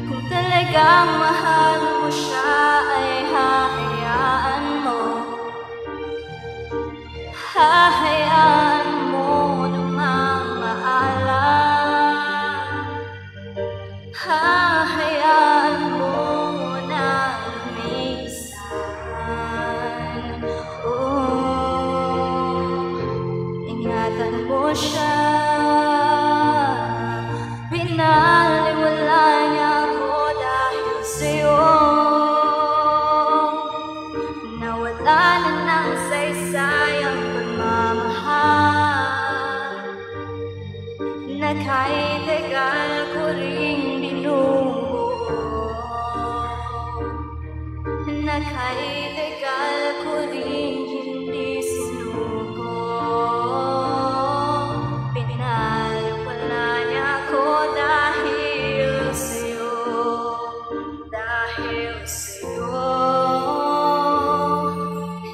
kung talagang mahal mo siya ay hahayaan mo. Hahayaan mo namang maalam. Hahayaan mo na lumisan. Ingatan mo siya. Pinaliwala niya ako dahil sa'yo, nawala na ng saysayang pagmamahal na kahit tagal ko rin binubuo, na kahit tagal ko rin hindi sinuko. Pinaliwala niya ako dahil sa'yo, dahil sa'yo.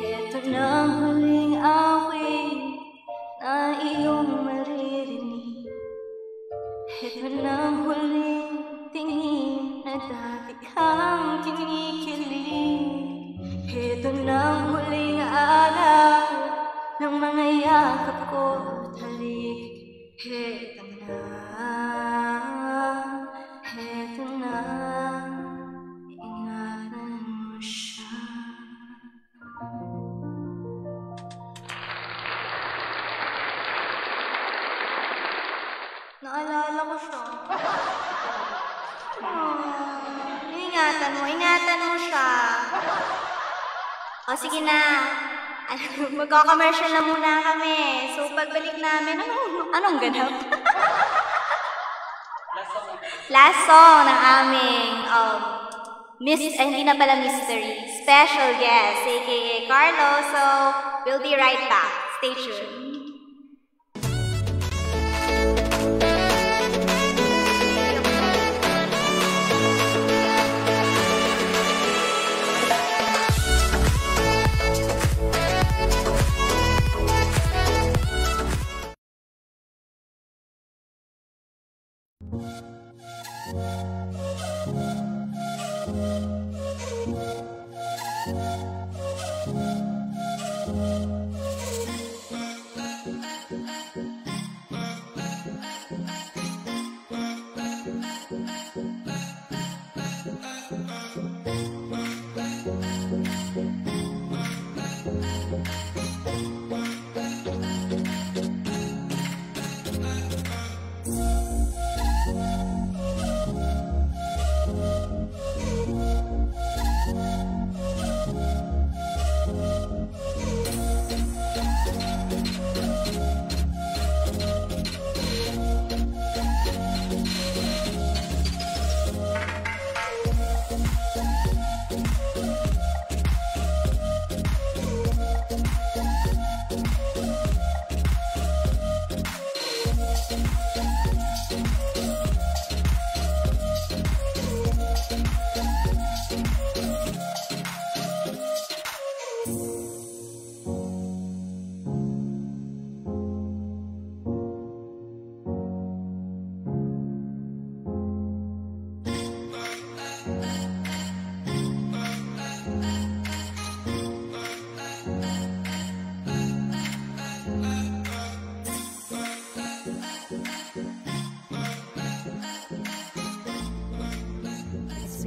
Ito na ang huling awit na iyong maririnig. Ito na ang huling tingin na dati kang kinikilig. Ito na ang huling araw ng mga yakap ko't halik. Ito na, ingatan mo siya. Naalala ko siya. Ingatan mo siya. O sige na, magko-commercial na muna kami. So pagbalik namin, anong ganap? Last song ng aming hindi na pala mystery, special guest, aka Carlo. So we'll be right back. Stay tuned.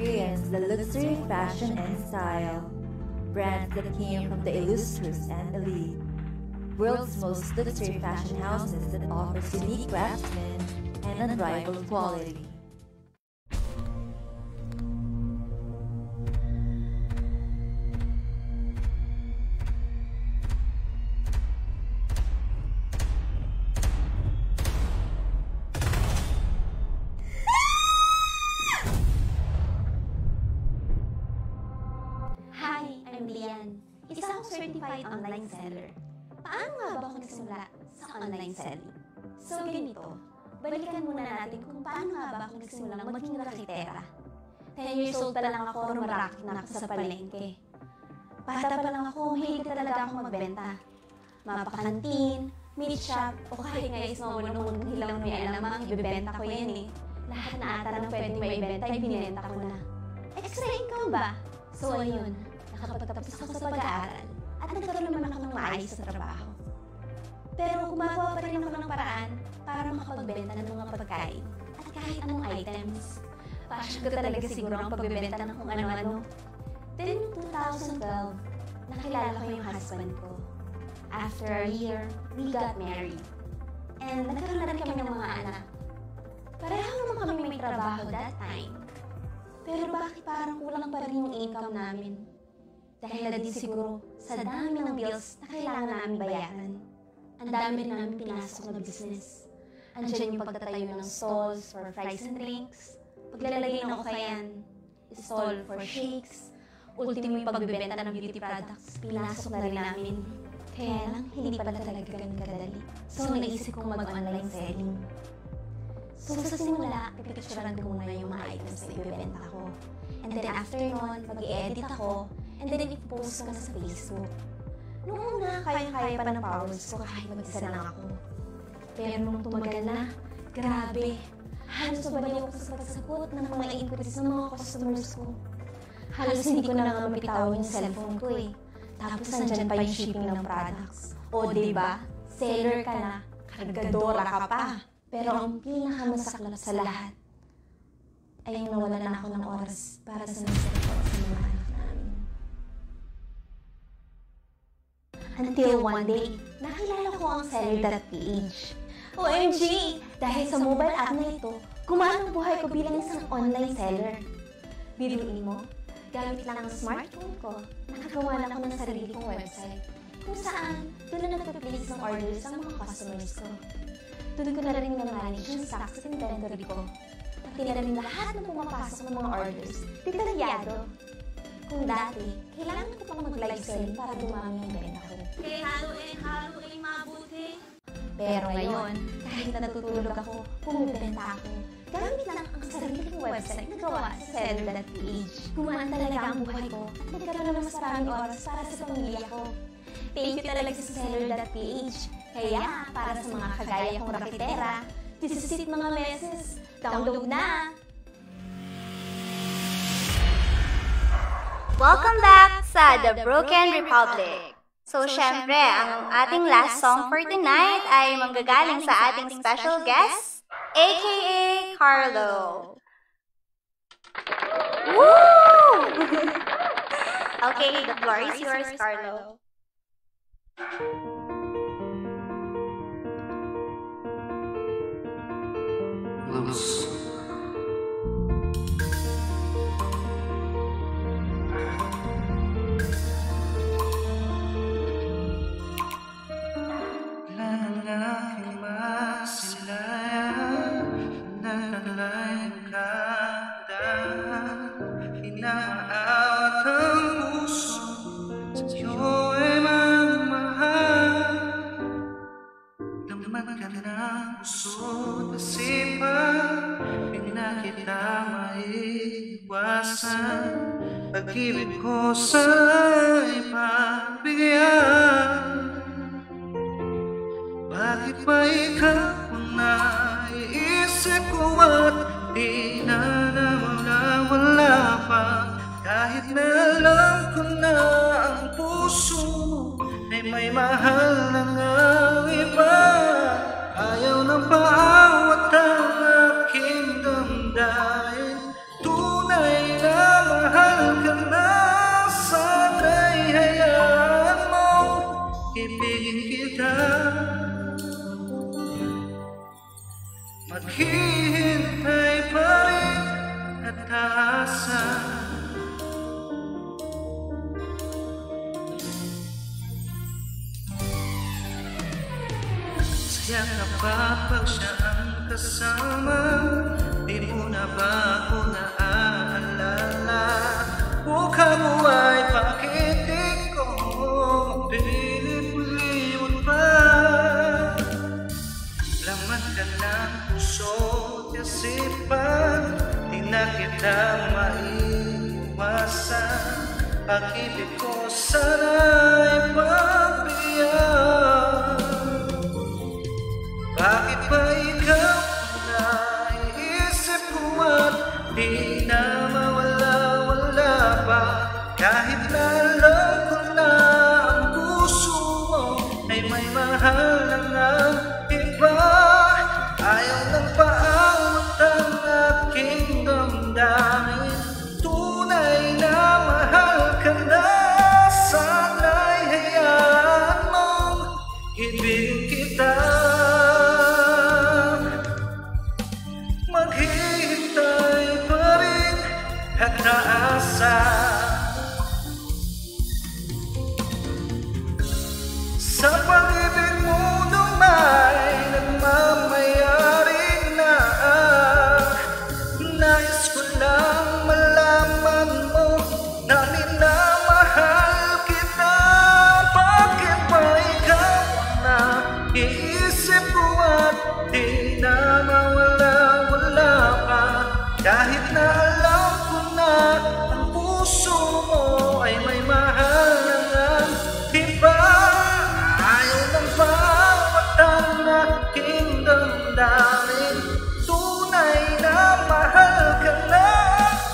experience the luxury, fashion, and style. Brands that came from the illustrious and elite. World's most luxury fashion houses that offers unique craftsmen and unrivaled quality. Hi, I'm Lian. Isa akong certified online seller. Paano nga ba ako nagsimula sa online selling? So ganito, balikan muna natin kung paano nga ba ako nagsimula maging raketera. 10 years old pa lang ako, rumarakit na ako sa palengke. Bata pa lang ako, mahilig talaga ako magbenta. Mapakantin, meat shop, o kahit nga is mawalong hilang may alamang, ibibenta ko yan eh. Lahat na ata ng pwedeng maibenta, ibinenta ko na. Extra income ba? So ayun, nakapagtapos ako sa pag-aaral at nagkaroon naman ako ng maayos sa trabaho. Pero gumagawa pa rin ako ng paraan para makapagbenta ng mga pagkain at kahit anong items. Passion ko talaga siguro ang pagbebenta ng kung ano-ano. Then, 2012, nakilala ko yung husband ko. After a year, we got married. And nagkaroon na rin kami ng mga anak. Pareho naman kami may trabaho that time. Pero bakit parang kulang pa rin yung income namin? Dahil na din siguro sa dami ng bills na kailangan namin bayaran. Ang dami rin namin pinasok na business. Andiyan yung pagtatayo ng stalls for fries and drinks, paglalagay ng okayan, stall for shakes, ultimo yung pagbebenta ng beauty products, pinasok na rin namin. Kaya lang, hindi pala talaga ganun kadali. So naisip kong mag-online selling. So sa simula, pipicturean ko muna yung mga items na ibibenta ko. And then after nun, mag-i-edit ako, and then i-post ko na sa Facebook. Noong una, kaya-kaya pa ng powers ko kahit mag-isa lang ako. Pero nung tumagal na, grabe. Halos mabaliw ako sa pagsagot ng mga inquiries ng mga customers ko. Halos hindi ko na nga mapitawan yung cellphone ko eh. Tapos nandyan pa yung shipping ng products. O diba, seller ka na, kargadora ka pa. Pero ang pinakamasaklap sa lahat ay yung nawalan na ako ng oras para sa nagsalita sa mga anak namin. Until one day, nakilala ko ang seller.ph. OMG! Dahil sa mobile app na ito, gumana ang buhay ko bilang isang online seller. Biruin mo, gamit lang ang smartphone ko, nakagawa na ako ng sarili kong website, kung saan doon na nagpa-place ng orders ang mga customers ko. Doon ko na rin na-manage yung stocks at inventory ko. Pati na rin lahat ng pumapasok ng mga orders, detalyado. Kung dati, kailangan ko pang mag-live selling para dumami ang benta ko. Halo mabuti. Pero ngayon, kahit natutulog ako, bumibenta ako. Gamit lang ang sarili kong website na gawa sa seller.ph. Gumaan talaga ang buhay ko at nagkaroon ng mas maraming oras para sa pamilya ko. Thank you talaga sa seller.ph. Kaya, para sa mga kagaya kong raketera, visit mga meses, download na! Welcome back sa The Broken Republic. So, syempre, ang ating last song for tonight ay manggagaling sa ating special guest, aka Carlo. Woo! Okay, the floor is yours, Carlo. Blues. Lalaki masilayan, nalalay kada, inaawat ang puso, sa'yo'y magmahal. Laman ka ng puso't isipan, pinakita maiiwasan, pag-ibig ko sa'y pagbigyan. Bakit ba ikaw ang naiisip ko at di na nawala pa? Kahit na alam ko na ang puso ay may mahal ng ang iba. Ayaw ng paawat ang aking damdamin, tunay na Masaya ka ba pag siya ang kasama? Di mo na ba ako naaalala? Mukha mo ay bakit di ko magpilip-liwat pa? Laman ka ng puso't isipan, di na kita maiwasan. Pag-ibig ko sana'y pagbigyan. Bakit ba ikaw naiisip ko at di na mawala-wala pa? Kahit na alam ko na ang puso mo ay may mahal ng iba. Ayaw ng paawat ang aking damdamin. Tunay na mahal ka na. Sana'y hayaan mong ibigin kita. Maghihintay pa rin at naasa sa pag-ibig mo nung may nagmamayari na. Nais ko lang malaman mo na minamahal kita. Bakit ba ikaw ang naiisip ko at di na mawala-wala pa? Kahit na alam ko na ang puso mo ay may mahal ng iba. Ayaw ng bawat ang aking damdamin. Tunay na mahal ka na.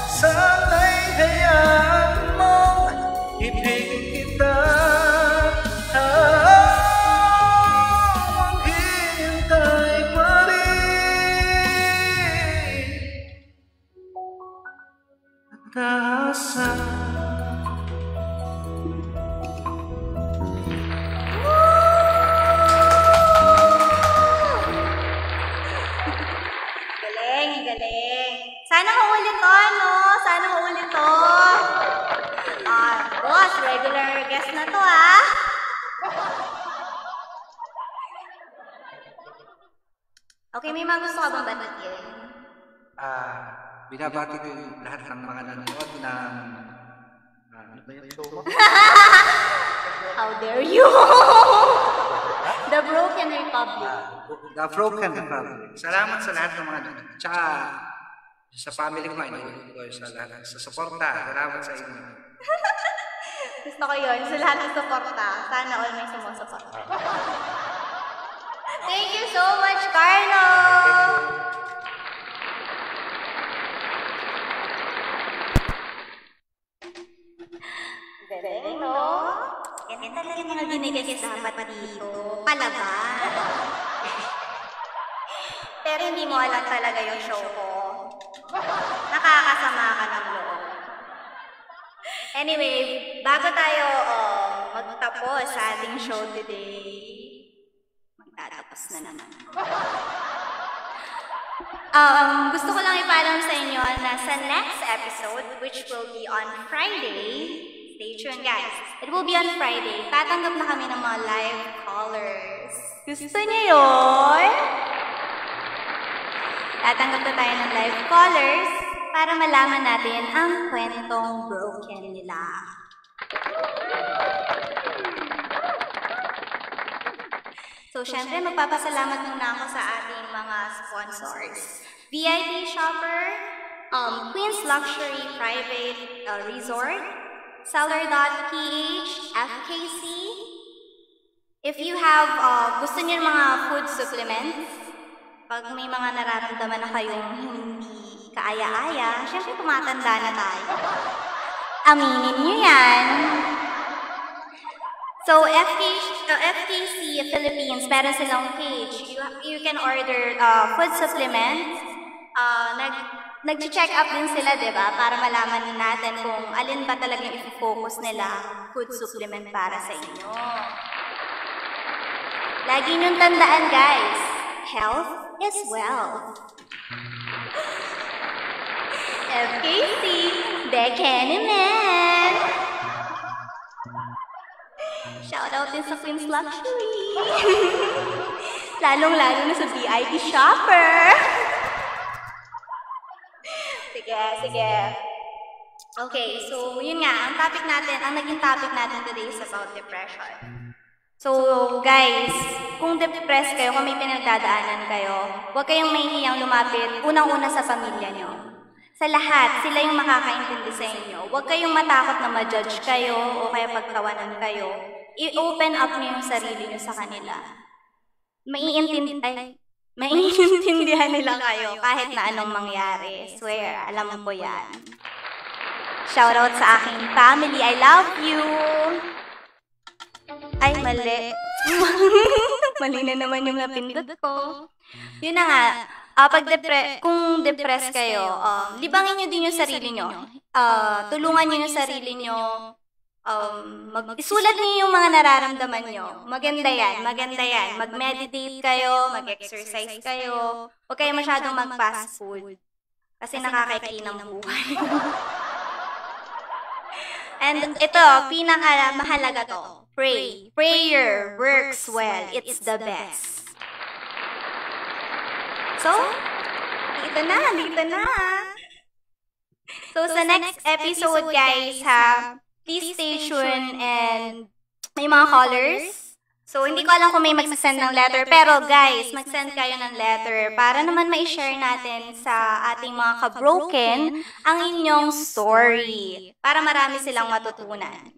Sana'y hayaan mong ibigin kita. Maghihintay pa rin at aasa. Galing, galing. Sana maulit to, no? Sana maulit to. Boss, regular guest na to, ah. Okay, may mga gusto ka bang batiin? Binabati ko yung lahat ng mga nanonood ng ano ba yung show mo? How dare you? The Broken Republic. The Broken Republic. Salamat sa lahat ng mga nanonood. Tsaka sa family ko, inuulit ko sa lahat. Sa suporta. Salamat sa inyo. Gusto ko yun. Sa lahat ng suporta. Sana all may sumusuporta. Thank you so much, Carlo! Galing, no? Yan talaga yung mga ginigas dapat dito. Palaban. Pero hindi mo alam talaga yung show ko. Nakakasama ka ng loob. Anyway, bago tayo magtapos sa ating show today, magtatapos na naman. Gusto ko lang ipaalam sa inyo na sa next episode, which will be on Friday, stay tuned guys, it will be on Friday, tatanggap na kami ng mga live callers. Gusto niyo yun? Tatanggap na tayo ng live callers para malaman natin ang kwentong broken nila. So, syempre, magpapasalamat muna ako sa ating mga sponsors. VIP Shopper, Queen's Luxury Private Resort, Seller.ph, FKC. If you have, gusto niyo mga food supplements, pag may mga nararamdaman na kayong hindi kaaya-aya, syempre tumatanda na tayo. Aminin niyo yan. So, FKC Philippines, meron silang page. You can order food supplements. Nag-check up din sila, diba? Para malaman natin kung alin ba talaga yung i-focus nila food supplement para sa inyo. Lagi niyong tandaan, guys. Health is wealth. FKC, Bekeniman! Shout out din sa Queen's Luxury. Lalong-lalo na sa VIP shopper. Sige. Okay, so yun nga, ang naging topic natin today is about depression. So, guys, kung depressed kayo, kung may pinagdadaanan kayo, huwag kayong mahihiyang lumapit, unang-una sa pamilya nyo. Sa lahat, sila yung makakaintindi sa inyo. Huwag kayong matakot na ma-judge kayo o kaya pagtawanan kayo. I-open up nyo yung sarili nyo sa kanila. Maiintindihan nila kayo kahit na anong mangyari. Swear, alam ko yan. Shoutout sa aking family. I love you! Ay, mali. Mali na naman yung napindot ko. Yun na nga, kung depressed kayo, libangin nyo din yung sarili nyo. Tulungan nyo yung sarili nyo. Isulat niyo yung mga nararamdaman nyo. Maganda yan. Mag-meditate kayo, mag-exercise kayo. Huwag kayo masyadong mag-fast food. Kasi nakakaiki ng buhay. And ito, pinaka-mahalaga to. Pray. Prayer works well. It's the best. So, dito na. So, sa next episode, guys, please stay tuned and may mga callers. So, hindi ko alam kung may magsasend ng letter. Pero, guys, mag-send kayo ng letter para naman ma-share natin sa ating mga ka-broken ang inyong story. Para marami silang matutunan.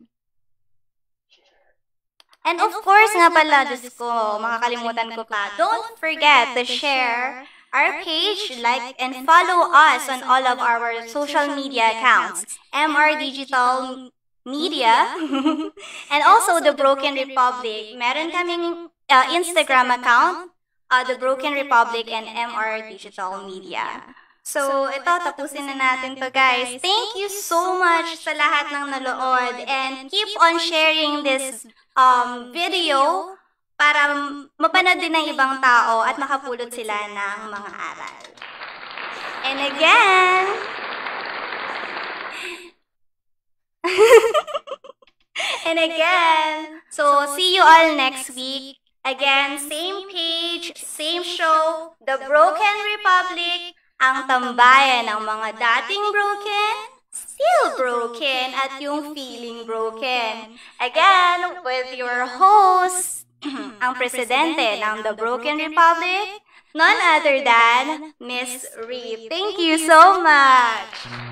And of course nga pala, Diyos ko, makakalimutan ko pa, don't forget to share our page, like, and follow us on all of our social media accounts. MR Digital Media, and also The Broken Republic. Meron kaming Instagram account, The Broken Republic and MR Digital Media. So, ito, tapusin na natin to, guys. Thank you so much sa lahat ng nanood and keep on sharing this video para mapanood din ng ibang tao at makapulot sila ng mga aral. And again, so see you all next week. Again, same page, same show, The Broken Republic, ang tambayan ng mga dating broken, still broken, at yung feeling broken. Again, with your host, ang presidente ng The Broken Republic, none other than Miss Ree. Thank you so much!